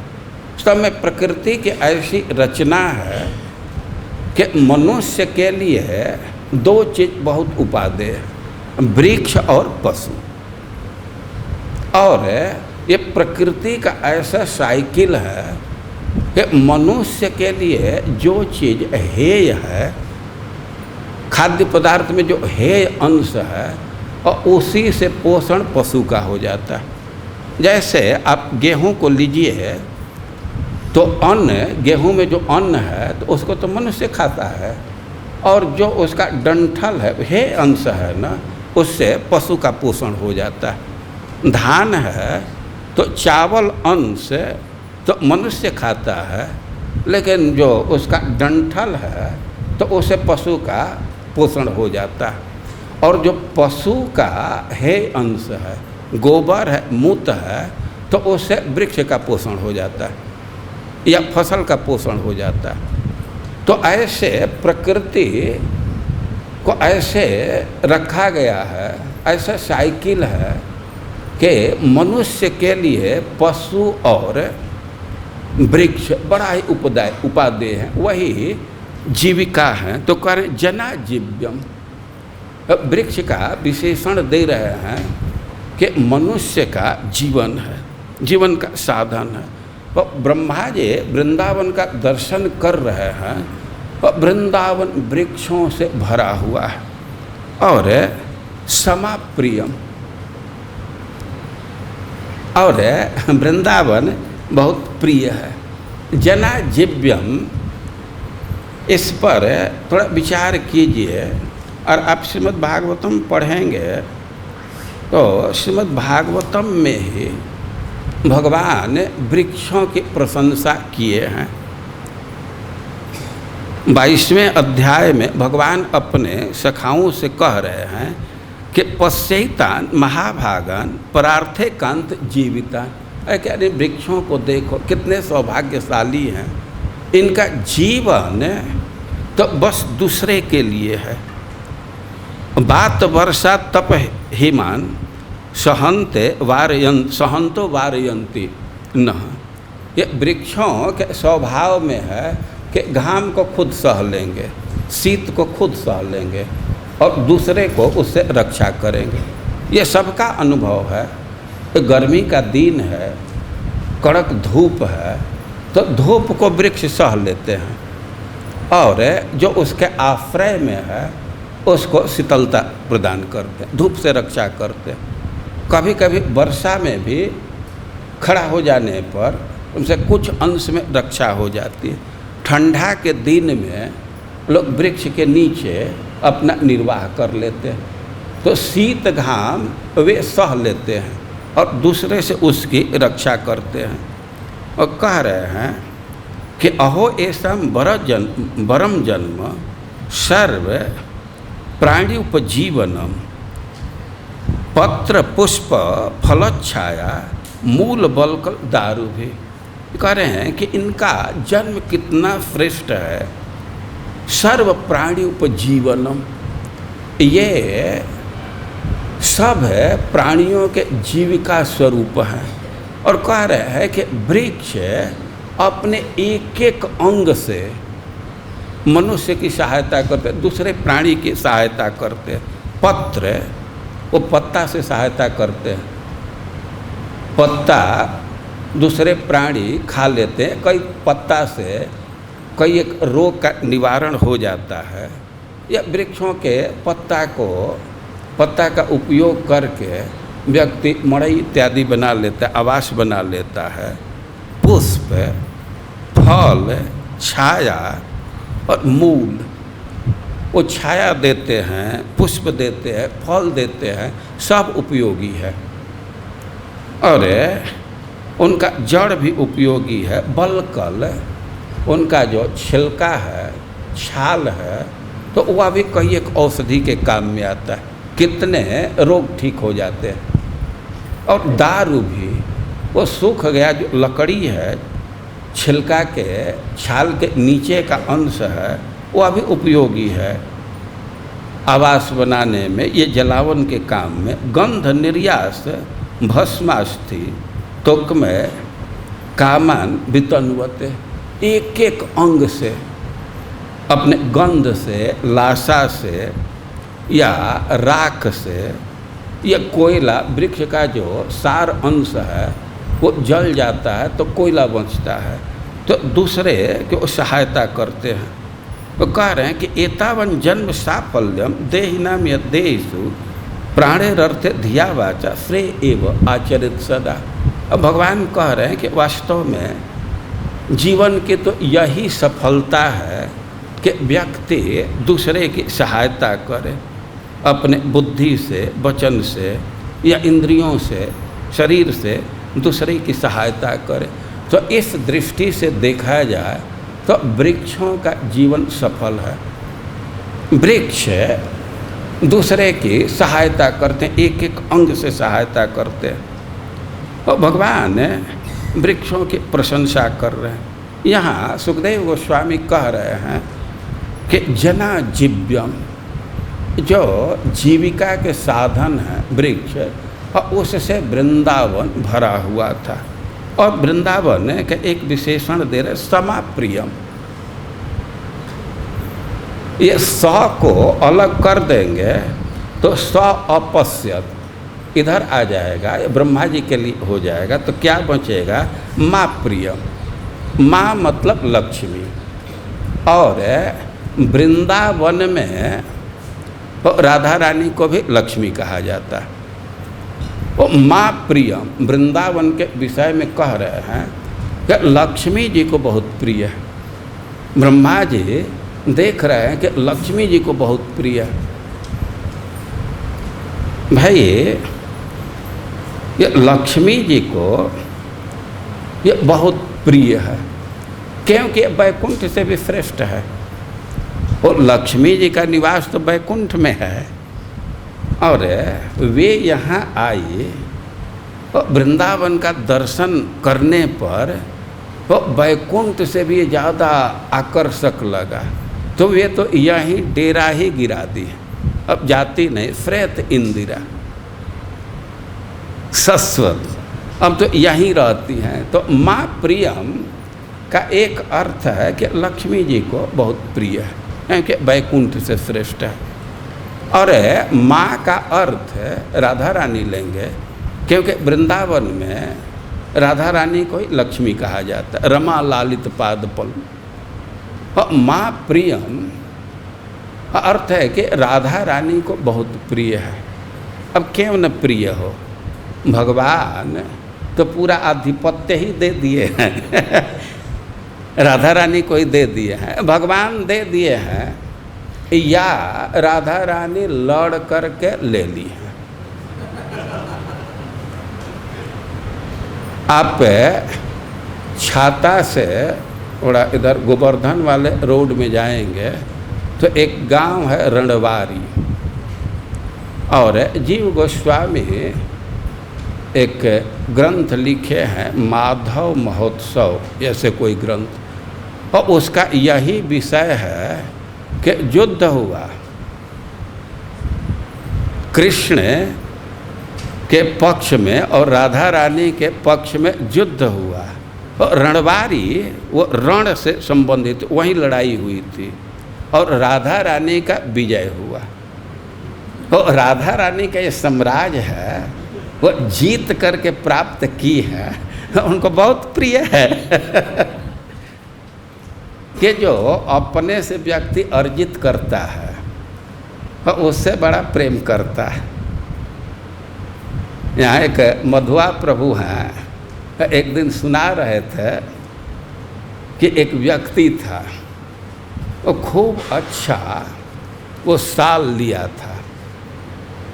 सब में प्रकृति की ऐसी रचना है कि मनुष्य के लिए दो चीज़ बहुत उपादेय है, वृक्ष और पशु। और ये प्रकृति का ऐसा साइकिल है कि मनुष्य के लिए जो चीज़ हेय है, खाद्य पदार्थ में जो हेय अंश है, और उसी से पोषण पशु का हो जाता है। जैसे आप गेहूं को लीजिए तो अन्न, गेहूं में जो अन्न है तो उसको तो मनुष्य खाता है, और जो उसका डंठल है, हेय अंश है ना, उससे पशु का पोषण हो जाता है। धान है तो चावल अंश तो मनुष्य खाता है, लेकिन जो उसका डंठल है तो उससे पशु का पोषण हो जाता है। और जो पशु का हेय अंश है, गोबर है, मूत्र है, तो उससे वृक्ष का पोषण हो जाता है या फसल का पोषण हो जाता है। तो ऐसे प्रकृति को ऐसे रखा गया है, ऐसा साइकिल है कि मनुष्य के लिए पशु और वृक्ष बड़ा ही उपादेय है, वही जीविका है। तो कह रहे जनाजीव्यम, वृक्ष का विशेषण दे रहे हैं कि मनुष्य का जीवन है, जीवन का साधन है। तो ब्रह्मा जी वृंदावन का दर्शन कर रहे हैं, और वृंदावन वृक्षों से भरा हुआ है और समाप्रियम, और वृंदावन बहुत प्रिय है। जनाजीव्यम, इस पर थोड़ा विचार कीजिए। और आप श्रीमद् भागवतम पढ़ेंगे तो श्रीमद् भागवतम में ही भगवान वृक्षों की प्रशंसा किए हैं। 22वें अध्याय में भगवान अपने सखाओं से कह रहे हैं कि पश्यैतान महाभागान परार्थे कांत जीवितान। कह रहे वृक्षों को देखो कितने सौभाग्यशाली हैं, इनका जीवन तो बस दूसरे के लिए है। बात वर्षा तप हिमान सहंतो वारयंती न। ये वृक्षों के स्वभाव में है कि घाम को खुद सह लेंगे, शीत को खुद सह लेंगे और दूसरे को उससे रक्षा करेंगे। ये सबका अनुभव है। गर्मी का दिन है, कड़क धूप है, तो धूप को वृक्ष सह लेते हैं और जो उसके आश्रय में है उसको शीतलता प्रदान करते हैं, धूप से रक्षा करते हैं। कभी कभी वर्षा में भी खड़ा हो जाने पर उनसे कुछ अंश में रक्षा हो जाती है। ठंडा के दिन में लोग वृक्ष के नीचे अपना निर्वाह कर लेते हैं, तो शीत घाम वे सह लेते हैं और दूसरे से उसकी रक्षा करते हैं। और कह रहे हैं कि अहो ऐसा बरम जन्म सर्व प्राणी उपजीवनम पत्र पुष्प फलच्छाया मूल बलकल दारू भी। कह रहे हैं कि इनका जन्म कितना श्रेष्ठ है। सर्व प्राणी उपजीवनम, ये सब है प्राणियों के जीविका स्वरूप है। और कह रहे हैं कि वृक्ष अपने एक एक अंग से मनुष्य की सहायता करते, दूसरे प्राणी की सहायता करते। पत्र, वो पत्ता से सहायता करते हैं, पत्ता दूसरे प्राणी खा लेते हैं, कई पत्ता से कई एक रोग का निवारण हो जाता है। या वृक्षों के पत्ता का उपयोग करके व्यक्ति मड़ई इत्यादि बना लेता है, आवास बना लेता है। पुष्प, फल, छाया और मूल, वो छाया देते हैं, पुष्प देते हैं, फल देते हैं, सब उपयोगी है। और उनका जड़ भी उपयोगी है। बलकल, उनका जो छिलका है, छाल है, तो वह भी कई एक औषधि के काम में आता है, कितने रोग ठीक हो जाते हैं। और दारू भी, वो सूख गया जो लकड़ी है, छिलका के छाल के नीचे का अंश है, वह भी उपयोगी है आवास बनाने में, ये जलावन के काम में। गंध निर्यास भस्मास्थि तुक में कामान वितनुवते, एक एक अंग से, अपने गंध से, लाशा से या राख से, या कोयला, वृक्ष का जो सार अंश है वो जल जाता है तो कोयला बचता है, तो दूसरे को सहायता करते हैं। तो कह रहे हैं कि एतावन जन्म साफल्यम देहिनाम यद्देषु प्राणेरर्थे धिया वाचा श्रेय एव आचरित सदा। अब भगवान कह रहे हैं कि वास्तव में जीवन की तो यही सफलता है कि व्यक्ति दूसरे की सहायता करे, अपने बुद्धि से, वचन से या इंद्रियों से, शरीर से दूसरे की सहायता करे। तो इस दृष्टि से देखा जाए तो वृक्षों का जीवन सफल है। वृक्ष दूसरे की सहायता करते हैं, एक एक अंग से सहायता करते हैं। और भगवान वृक्षों की प्रशंसा कर रहे हैं। यहाँ सुखदेव गोस्वामी कह रहे हैं कि जना जीव्यम, जो जीविका के साधन है वृक्ष, और उससे वृंदावन भरा हुआ था। और वृंदावन का एक विशेषण दे रहे समाप्रियम। ये स को अलग कर देंगे तो स अपश्यत इधर आ जाएगा, ये ब्रह्मा जी के लिए हो जाएगा, तो क्या बचेगा? माँ प्रियम। माँ मतलब लक्ष्मी। और वृंदावन में तो राधा रानी को भी लक्ष्मी कहा जाता है। वो माँ प्रियम वृंदावन के विषय में कह रहे हैं कि लक्ष्मी जी को बहुत प्रिय है। ब्रह्मा जी देख रहे हैं कि लक्ष्मी जी को बहुत प्रिय है। भाई ये लक्ष्मी जी को ये बहुत प्रिय है, क्योंकि वैकुंठ से भी श्रेष्ठ है। और लक्ष्मी जी का निवास तो वैकुंठ में है, और वे यहाँ आई और वृंदावन का दर्शन करने पर तो वैकुंठ से भी ज़्यादा आकर्षक लगा, तो वे तो यहीं डेरा ही गिरा दी, अब जाती नहीं। श्वेत इंदिरा शाश्वत अब तो यहीं रहती हैं। तो माँ प्रियम का एक अर्थ है कि लक्ष्मी जी को बहुत प्रिय है, क्योंकि वैकुंठ से श्रेष्ठ है। और माँ का अर्थ राधा रानी लेंगे, क्योंकि वृंदावन में राधा रानी को ही लक्ष्मी कहा जाता है, रमा लालित पादपल। और माँ प्रियम अर्थ है कि राधा रानी को बहुत प्रिय है। अब क्यों न प्रिय हो, भगवान तो पूरा आधिपत्य ही दे दिए हैं राधा रानी को ही दे दिए हैं, भगवान दे दिए हैं, या राधा रानी लड़ करके ले ली है। आप छाता से थोड़ा इधर गोवर्धन वाले रोड में जाएंगे तो एक गांव है रणवारी, और जीव गोस्वामी एक ग्रंथ लिखे हैं माधव महोत्सव जैसे कोई ग्रंथ, और उसका यही विषय है कि युद्ध हुआ, कृष्ण के पक्ष में और राधा रानी के पक्ष में युद्ध हुआ। और रणवारी वो रण से संबंधित वहीं लड़ाई हुई थी, और राधा रानी का विजय हुआ। तो राधा रानी का ये साम्राज्य है वो जीत करके प्राप्त की है, उनको बहुत प्रिय है कि जो अपने से व्यक्ति अर्जित करता है उससे बड़ा प्रेम करता है। यहाँ एक मधुआ प्रभु हैं, एक दिन सुना रहे थे कि एक व्यक्ति था, वो खूब अच्छा वो साल लिया था,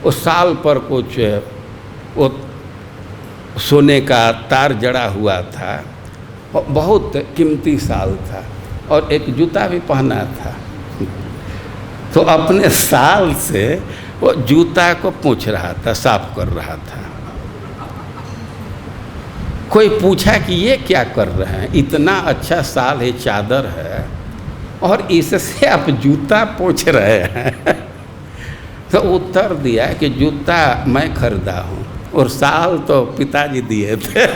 उस साल पर कुछ वो सोने का तार जड़ा हुआ था, और बहुत कीमती साल था, और एक जूता भी पहना था। तो अपने साल से वो जूता को पोंछ रहा था, साफ कर रहा था। कोई पूछा कि ये क्या कर रहे हैं, इतना अच्छा साल है, चादर है, और इससे आप जूता पोंछ रहे हैं तो उत्तर दिया कि जूता मैं खरीदा हूँ और साल तो पिताजी दिए थे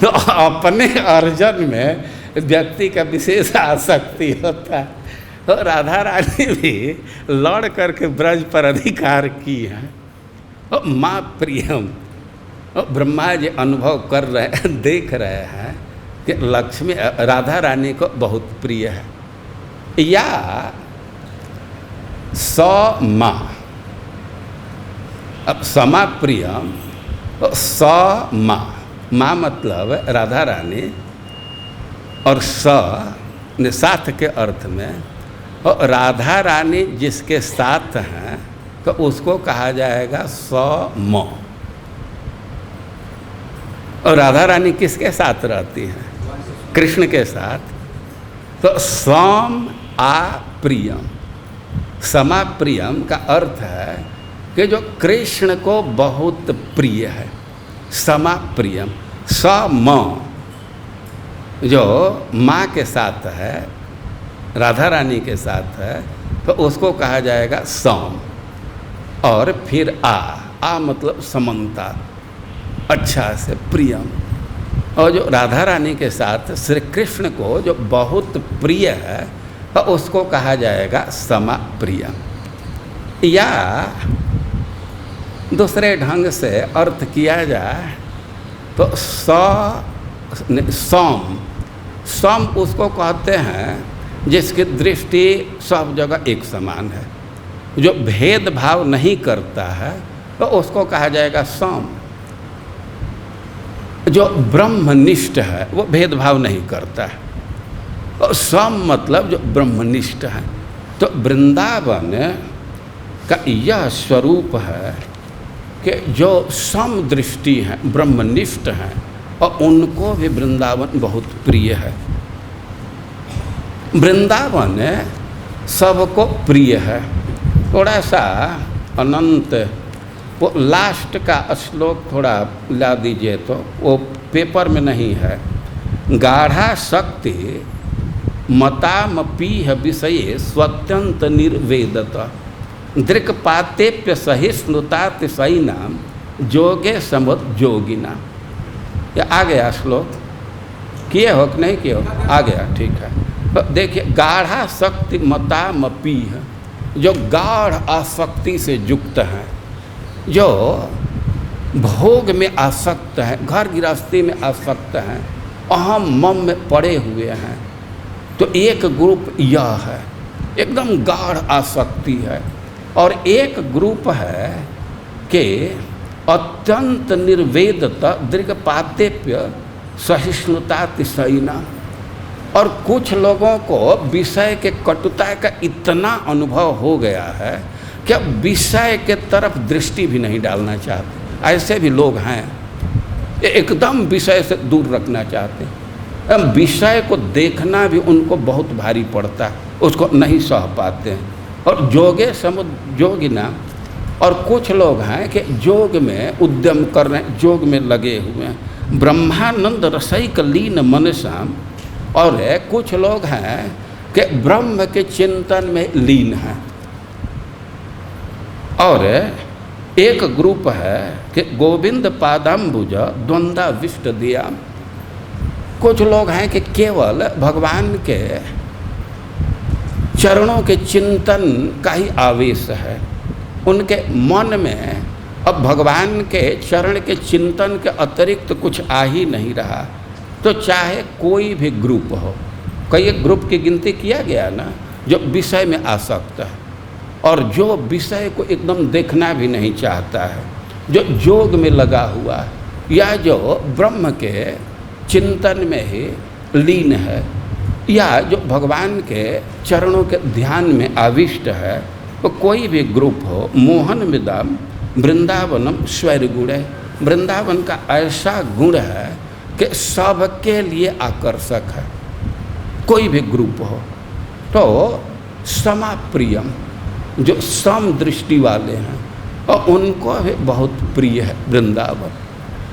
तो अपने अर्जन में व्यक्ति का विशेष आसक्ति होता है। तो राधा रानी भी लड़ करके ब्रज पर अधिकार की है। और माँ प्रियम, ब्रह्मा जी अनुभव कर रहे हैं, देख रहे हैं कि लक्ष्मी राधा रानी को बहुत प्रिय है। या स माँ, अब समा प्रियम, स माँ, माँ मतलब राधा रानी, और स ने साथ के अर्थ में, और राधा रानी जिसके साथ हैं तो उसको कहा जाएगा स म। और राधा रानी किसके साथ रहती हैं? कृष्ण के साथ। तो सम आ प्रियम, समा प्रियम का अर्थ है कि जो कृष्ण को बहुत प्रिय है, समा प्रियम। सम जो माँ के साथ है, राधा रानी के साथ है, तो उसको कहा जाएगा सम। और फिर आ मतलब समन्ता, अच्छा से प्रियम। और जो राधा रानी के साथ श्री कृष्ण को जो बहुत प्रिय है तो उसको कहा जाएगा समा प्रियम। या दूसरे ढंग से अर्थ किया जाए तो सम उसको कहते हैं जिसकी दृष्टि सब जगह एक समान है, जो भेदभाव नहीं करता है तो उसको कहा जाएगा सम। जो ब्रह्मनिष्ठ है वो भेदभाव नहीं करता है, और सम मतलब जो ब्रह्मनिष्ठ है। तो वृंदावन का यह स्वरूप है कि जो सम दृष्टि हैं, ब्रह्मनिष्ठ हैं, और उनको भी वृंदावन बहुत प्रिय है। वृंदावन सबको प्रिय है। थोड़ा सा अनंत वो लास्ट का श्लोक थोड़ा ला दीजिए, तो वो पेपर में नहीं है। गाढ़ा शक्ति मतामपीह विषये स्वत्यंत निर्वेदत दृक्पातेप्य सहिष्णुतातिशयिनाम जोगे समुद जोगिना। ये आ गया श्लोक, किए हो कि नहीं किए हो? आ गया, ठीक है। तो देखिए, गाढ़ा शक्ति मतामपीह, जो गाढ़ आसक्ति से युक्त हैं, जो भोग में आसक्त हैं, घर गृहस्थी में आसक्त हैं, अहम मम में पड़े हुए हैं, तो एक ग्रुप यह है, एकदम गाढ़ आसक्ति है। और एक ग्रुप है कि अत्यंत निर्वेदता दृक्पातेप्य सहिष्णुतातिशयिना। और कुछ लोगों को विषय के कटुता का इतना अनुभव हो गया है कि अब विषय के तरफ दृष्टि भी नहीं डालना चाहते। ऐसे भी लोग हैं, एकदम विषय से दूर रखना चाहते हैं। विषय को देखना भी उनको बहुत भारी पड़ता है, उसको नहीं सह पाते हैं। और जोगे समुद जोगिना। और कुछ लोग हैं कि जोग में उद्यम कर रहे हैं, जोग में लगे हुए हैं, ब्रह्मानंद रसैक लीन मनसाम। और कुछ लोग हैं कि ब्रह्म के चिंतन में लीन हैं। और एक ग्रुप है कि गोविंद पादाम्बुज द्वंद्वाविष्ट दिया। कुछ लोग हैं कि केवल भगवान के चरणों के चिंतन का ही आवेश है, उनके मन में अब भगवान के चरण के चिंतन के अतिरिक्त कुछ आ ही नहीं रहा। तो चाहे कोई भी ग्रुप हो, कई ग्रुप की गिनती किया गया ना, जो विषय में आसक्त है और जो विषय को एकदम देखना भी नहीं चाहता है, जो जोग में लगा हुआ है, या जो ब्रह्म के चिंतन में ही लीन है, या जो भगवान के चरणों के ध्यान में आविष्ट है। तो कोई भी ग्रुप हो, मोहन विदम वृंदावनम स्वैरगुण है। वृंदावन का ऐसा गुण है कि सबके लिए आकर्षक है। कोई भी ग्रुप हो तो समाप्रियम, जो सम दृष्टि वाले हैं, और उनको भी बहुत प्रिय है वृंदावन,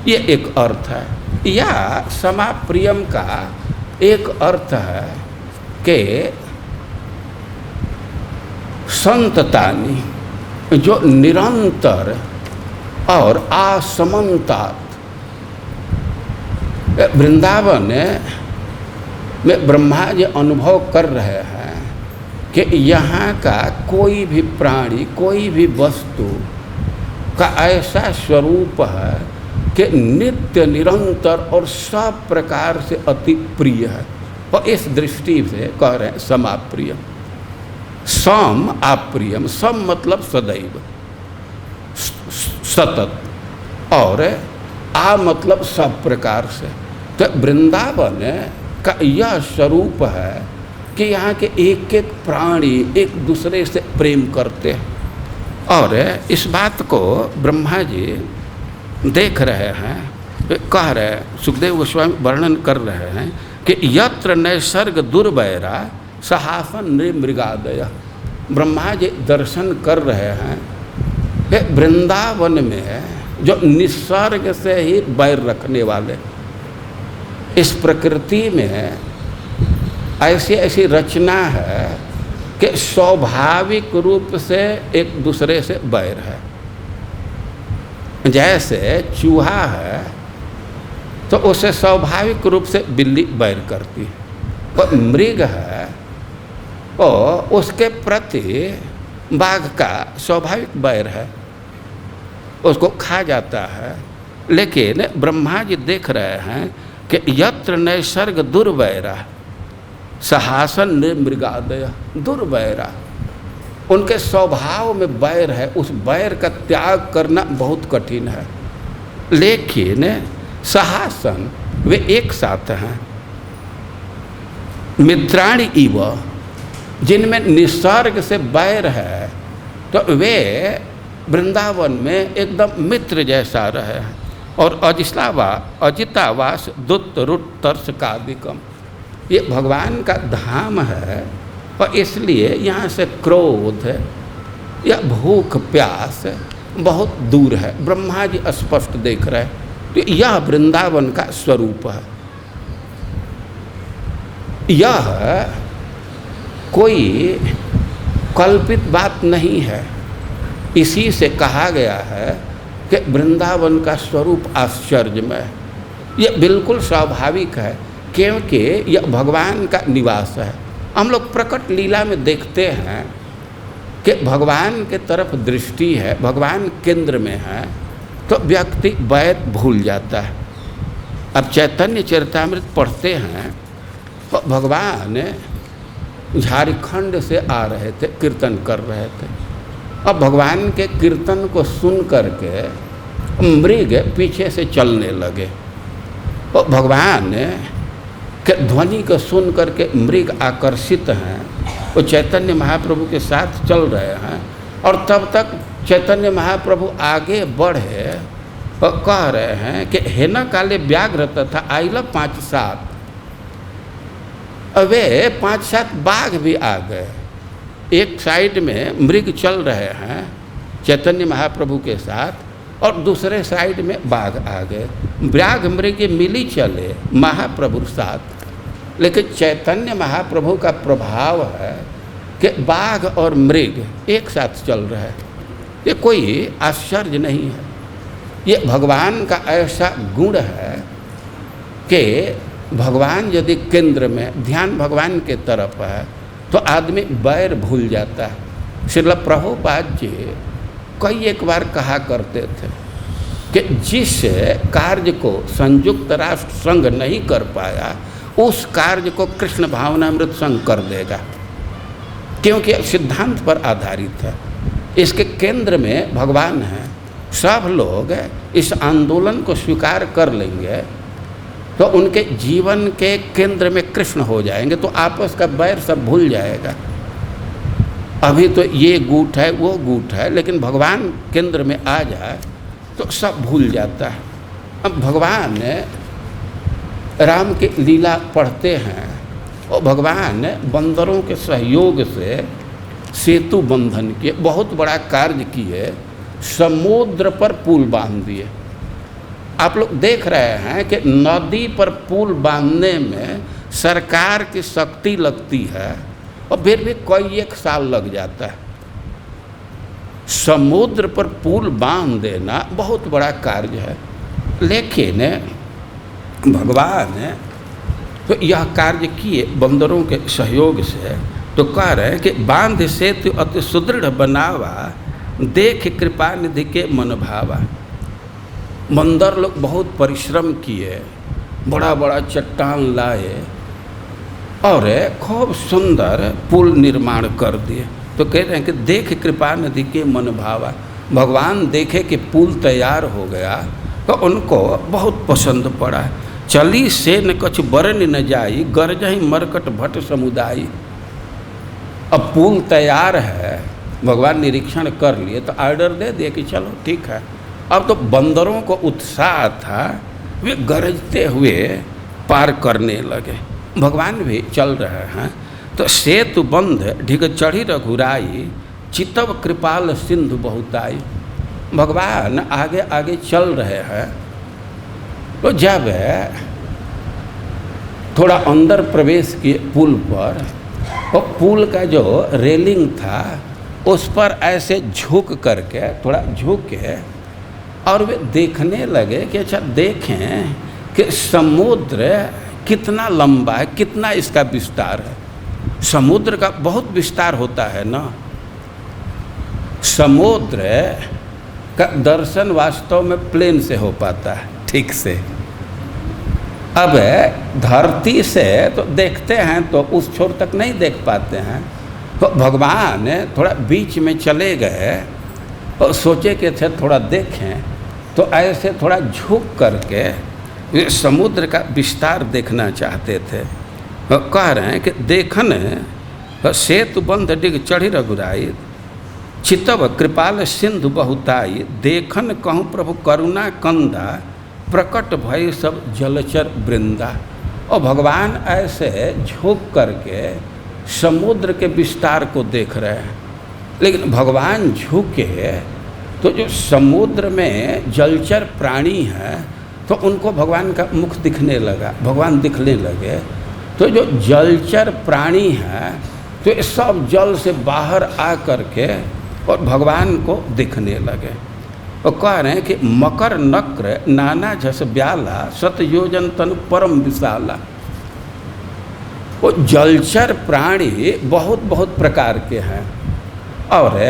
ये एक अर्थ है। या समाप्रियम का एक अर्थ है कि संततानी, जो निरंतर और आसमंतात। वृंदावन में ब्रह्मा जी अनुभव कर रहे हैं कि यहाँ का कोई भी प्राणी, कोई भी वस्तु का ऐसा स्वरूप है कि नित्य निरंतर और सब प्रकार से अति प्रिय है। और इस दृष्टि से कह रहे हैं समाप्रियम। सम अप्रियम, सम मतलब सदैव सतत, और आ मतलब सब प्रकार से। तो वृंदावन का यह स्वरूप है कि यहाँ के एक एक प्राणी एक दूसरे से प्रेम करते हैं। और इस बात को ब्रह्मा जी देख रहे हैं, कह रहे हैं, सुखदेव गोस्वामी वर्णन कर रहे हैं कि यत्र नैसर्ग दुर्वैरा सहासन नृमृगादय। ब्रह्मा जी दर्शन कर रहे हैं कि वृंदावन में जो निसर्ग से ही बैर रखने वाले, इस प्रकृति में ऐसी ऐसी रचना है कि स्वाभाविक रूप से एक दूसरे से बैर है। जैसे चूहा है तो उसे स्वाभाविक रूप से बिल्ली बैर करती है, और मृग है और उसके प्रति बाघ का स्वाभाविक बैर है, उसको खा जाता है। लेकिन ब्रह्मा जी देख रहे हैं कि यत्र नैसर्ग दुर्वैरा सहासन मृगादय। दुर्वैरा, उनके स्वभाव में बैर है, उस बैर का त्याग करना बहुत कठिन है। लेकिन सहासन, वे एक साथ हैं। मित्राणि इव, जिनमें निसर्ग से बैर है, तो वे वृंदावन में एकदम मित्र जैसा रहे हैं। और अजितावास दुत रुत तर्स कादिकम, ये भगवान का धाम है और इसलिए यहाँ से क्रोध या भूख प्यास बहुत दूर है। ब्रह्मा जी स्पष्ट देख रहे हैं। तो यह वृंदावन का स्वरूप है। यह कोई कल्पित बात नहीं है। इसी से कहा गया है कि वृंदावन का स्वरूप आश्चर्यमय है। यह बिल्कुल स्वाभाविक है क्योंकि यह भगवान का निवास है। हम लोग प्रकट लीला में देखते हैं कि भगवान के तरफ दृष्टि है, भगवान केंद्र में है, तो व्यक्ति वैद भूल जाता है। अब चैतन्य चरितामृत पढ़ते हैं तो भगवान झारखंड से आ रहे थे, कीर्तन कर रहे थे, और भगवान के कीर्तन को सुन करके मृग पीछे से चलने लगे। और भगवान के ध्वनि को सुन करके मृग आकर्षित हैं, वो चैतन्य महाप्रभु के साथ चल रहे हैं। और तब तक चैतन्य महाप्रभु आगे बढ़े और कह रहे हैं कि हेन काले व्याघ्र तथा आइल 5-7। वे 5-7 बाघ भी आ गए। एक साइड में मृग चल रहे हैं चैतन्य महाप्रभु के साथ और दूसरे साइड में बाघ आ गए। व्याघ मृग मिली चले महाप्रभु साथ। लेकिन चैतन्य महाप्रभु का प्रभाव है कि बाघ और मृग एक साथ चल रहे हैं। ये कोई आश्चर्य नहीं है। ये भगवान का ऐसा गुण है कि भगवान यदि केंद्र में ध्यान भगवान के तरफ है तो आदमी बैर भूल जाता है। श्रील प्रभुपाद जी कई एक बार कहा करते थे कि जिस कार्य को संयुक्त राष्ट्र संघ नहीं कर पाया उस कार्य को कृष्ण भावनामृत संघ कर देगा, क्योंकि सिद्धांत पर आधारित है। इसके केंद्र में भगवान है। सब लोग इस आंदोलन को स्वीकार कर लेंगे तो उनके जीवन के केंद्र में कृष्ण हो जाएंगे, तो आपस का बैर सब भूल जाएगा। अभी तो ये गुट है वो गुट है, लेकिन भगवान केंद्र में आ जाए तो सब भूल जाता है। अब भगवान राम की लीला पढ़ते हैं और भगवान बंदरों के सहयोग से सेतु बंधन किए, बहुत बड़ा कार्य किए, समुद्र पर पुल बांध दिए। आप लोग देख रहे हैं कि नदी पर पुल बांधने में सरकार की शक्ति लगती है और फिर भी कई एक साल लग जाता है। समुद्र पर पुल बांध देना बहुत बड़ा कार्य है, लेकिन भगवान तो यह कार्य किए बंदरों के सहयोग से। तो कह रहे हैं कि बांध सेतु अति सुदृढ़ बनावा, देख कृपा निधि के मन भावा। बंदर लोग बहुत परिश्रम किए, बड़ा बड़ा चट्टान लाए और खूब सुंदर पुल निर्माण कर दिए। तो कह रहे हैं कि देख कृपा निधि के मन भावा। भगवान देखे कि पुल तैयार हो गया तो उनको बहुत पसंद पड़ा। चली से न कछ बरन न जाई, गरजहि मरकट भट्ट समुदायी। अब पुल तैयार है, भगवान निरीक्षण कर लिए तो ऑर्डर दे दिए कि चलो ठीक है। अब तो बंदरों को उत्साह था, वे गरजते हुए पार करने लगे। भगवान भी चल रहे हैं तो सेतु बंध ढिग चढ़ी रघुराई, चितव कृपाल सिंधु बहुताई। भगवान आगे आगे चल रहे हैं तो जब थोड़ा अंदर प्रवेश किए पुल पर, तो पुल का जो रेलिंग था उस पर ऐसे झुक करके, थोड़ा झुक के, और वे देखने लगे कि अच्छा देखें कि समुद्र कितना लंबा है, कितना इसका विस्तार है। समुद्र का बहुत विस्तार होता है ना। समुद्र का दर्शन वास्तव में प्लेन से हो पाता है ठीक से। अब धरती से तो देखते हैं तो उस छोर तक नहीं देख पाते हैं, तो भगवान थोड़ा बीच में चले गए और सोचे कि थे थोड़ा देखें, तो ऐसे थोड़ा झुक करके वे समुद्र का विस्तार देखना चाहते थे। कह रहे हैं कि देखन सेतु बंध डिग चढ़ी रघुराई, चितव कृपाल सिंधु बहुताई। देखन कहूँ प्रभु करुणा कंदा, प्रकट भय सब जलचर वृंदा। और भगवान ऐसे झुक करके समुद्र के विस्तार को देख रहे हैं। लेकिन भगवान झुके तो जो समुद्र में जलचर प्राणी हैं तो उनको भगवान का मुख दिखने लगा, भगवान दिखने लगे। तो जो जलचर प्राणी हैं तो ये सब जल से बाहर आ करके और भगवान को दिखने लगे। और कह रहे हैं कि मकर नक्र नाना झस ब्याला सत योजन तन परम विशाला। वो जलचर प्राणी बहुत बहुत प्रकार के हैं और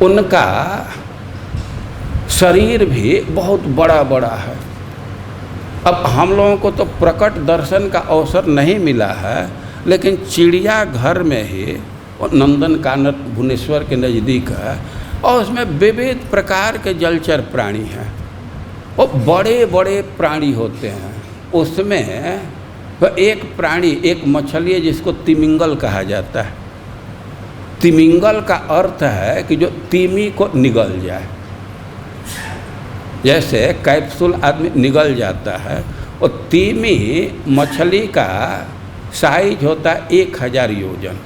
उनका शरीर भी बहुत बड़ा बड़ा है। अब हम लोगों को तो प्रकट दर्शन का अवसर नहीं मिला है, लेकिन चिड़ियाघर में ही और नंदन कानन भुवनेश्वर के नज़दीक है और उसमें विविध प्रकार के जलचर प्राणी हैं। वो बड़े बड़े प्राणी होते हैं। उसमें एक प्राणी, एक मछली है जिसको तिमिंगल कहा जाता है। तिमिंगल का अर्थ है कि जो तिमी को निगल जाए, जैसे कैप्सूल आदमी निगल जाता है। और तिमी मछली का साइज होता है 1000 योजन।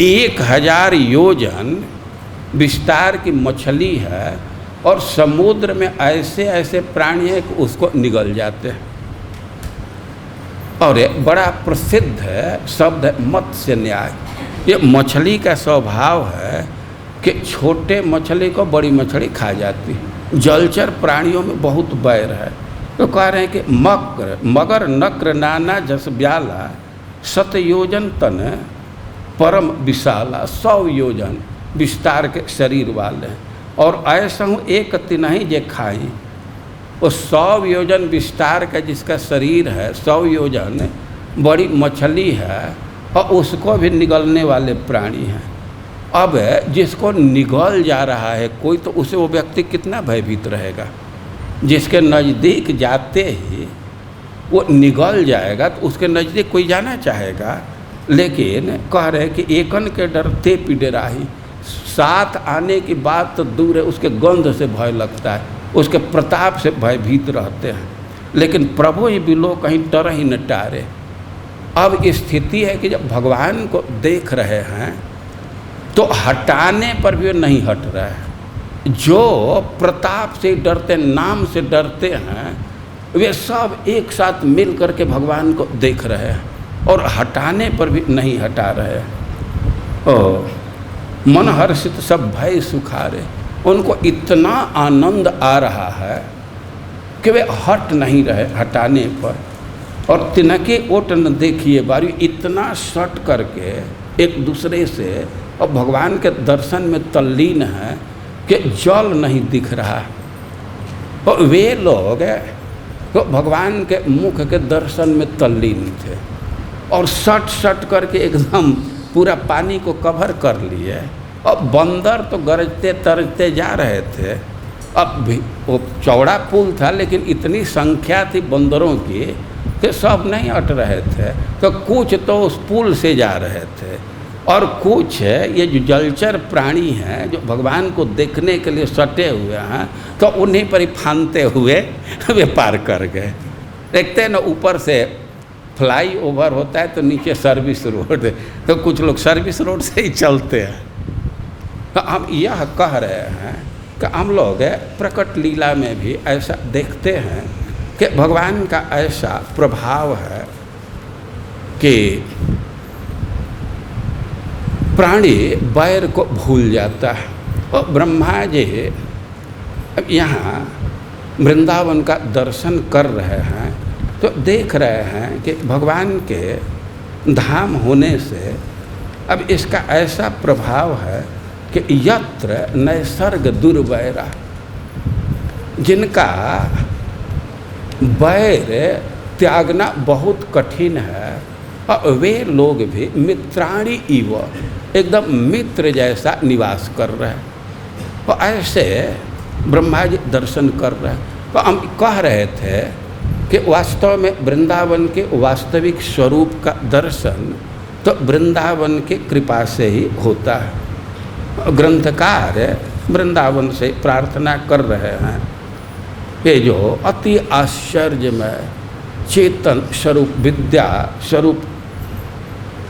1000 योजन विस्तार की मछली है और समुद्र में ऐसे ऐसे प्राणी हैं कि उसको निगल जाते हैं। और ये बड़ा प्रसिद्ध है शब्द है मत्स्य न्याय। ये मछली का स्वभाव है कि छोटे मछली को बड़ी मछली खा जाती है। जलचर प्राणियों में बहुत बैर है। तो कह रहे हैं कि मगर नक्र नाना जस ब्याला सत योजन तन परम विशाला। 100 योजन विस्तार के शरीर वाले और ऐसा हूँ एक तिनहि जे खाई। वो 100 योजन विस्तार का जिसका शरीर है, 100 योजन बड़ी मछली है और उसको भी निगलने वाले प्राणी हैं। अब जिसको निगल जा रहा है कोई, तो उसे वो व्यक्ति कितना भयभीत रहेगा। जिसके नज़दीक जाते ही वो निगल जाएगा तो उसके नज़दीक कोई जाना चाहेगा। लेकिन कह रहे कि एकन के डरते पिडराही, साथ आने की बात तो दूर है, उसके गंध से भय लगता है, उसके प्रताप से भयभीत रहते हैं। लेकिन प्रभु ही बिलो कहीं डर ही न टारे। अब स्थिति है कि जब भगवान को देख रहे हैं तो हटाने पर भी नहीं हट रहा है। जो प्रताप से डरते, नाम से डरते हैं, वे सब एक साथ मिल करके भगवान को देख रहे हैं और हटाने पर भी नहीं हटा रहे हैं। ओ मन हर्षित सब भय सुखारे। उनको इतना आनंद आ रहा है कि वे हट नहीं रहे हटाने पर। और तिनके ओट न देखिए बारी, इतना सट करके एक दूसरे से और भगवान के दर्शन में तल्लीन है कि जल नहीं दिख रहा। और वे लोग तो भगवान के मुख के दर्शन में तल्लीन थे और सट सट करके एकदम पूरा पानी को कवर कर लिए। और बंदर तो गरजते तरजते जा रहे थे। अब भी वो चौड़ा पुल था, लेकिन इतनी संख्या थी बंदरों की कि सब नहीं हट रहे थे। तो कुछ तो उस पुल से जा रहे थे और कुछ ये जो जलचर प्राणी हैं जो भगवान को देखने के लिए सटे हुए हैं, तो उन्हीं पर ही फानते हुए वे पार कर गए। देखते हैं ना, ऊपर से फ्लाई ओवर होता है तो नीचे सर्विस रोड, तो कुछ लोग सर्विस रोड से ही चलते हैं। तो हम यह कह रहे हैं कि हम लोग प्रकट लीला में भी ऐसा देखते हैं कि भगवान का ऐसा प्रभाव है कि प्राणी बैर को भूल जाता है। और ब्रह्मा जी अब यहाँ वृंदावन का दर्शन कर रहे हैं तो देख रहे हैं कि भगवान के धाम होने से अब इसका ऐसा प्रभाव है कि यत्र नैसर्ग दुर्वैरा, जिनका बैर त्यागना बहुत कठिन है, और वे लोग भी मित्राणी इव, एकदम मित्र जैसा निवास कर रहे हैं। तो ऐसे ब्रह्मा जी दर्शन कर रहे हैं। तो हम कह रहे थे कि वास्तव में वृंदावन के वास्तविक स्वरूप का दर्शन तो वृंदावन के कृपा से ही होता है। ग्रंथकार वृंदावन से प्रार्थना कर रहे हैं कि जो अति आश्चर्यमय चेतन स्वरूप विद्या स्वरूप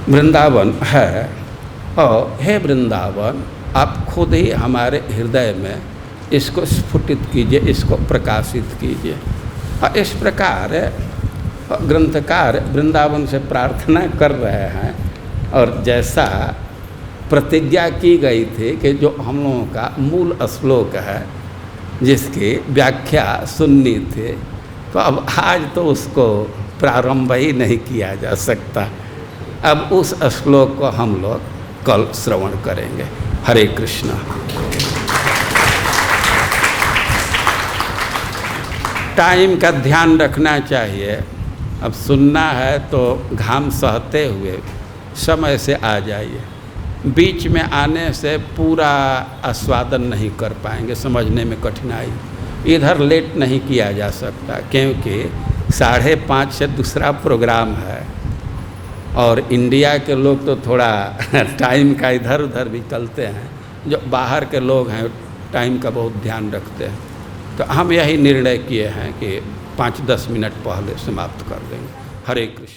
वृंदावन है। और हे वृंदावन, आप खुद ही हमारे हृदय में इसको स्फुटित कीजिए, इसको प्रकाशित कीजिए। और इस प्रकार ग्रंथकार वृंदावन से प्रार्थना कर रहे हैं। और जैसा प्रतिज्ञा की गई थी कि जो हम लोगों का मूल श्लोक है, जिसकी व्याख्या सुननी थी, तो अब आज तो उसको प्रारंभ ही नहीं किया जा सकता। अब उस श्लोक को हम लोग कल श्रवण करेंगे। हरे कृष्णा। टाइम का ध्यान रखना चाहिए। अब सुनना है तो घाम सहते हुए समय से आ जाइए। बीच में आने से पूरा आस्वादन नहीं कर पाएंगे, समझने में कठिनाई। इधर लेट नहीं किया जा सकता, क्योंकि 5:30 से दूसरा प्रोग्राम है। और इंडिया के लोग तो थोड़ा टाइम का इधर उधर भी चलते हैं, जो बाहर के लोग हैं टाइम का बहुत ध्यान रखते हैं। तो हम यही निर्णय किए हैं कि 5-10 मिनट पहले समाप्त कर देंगे। हरे कृष्ण।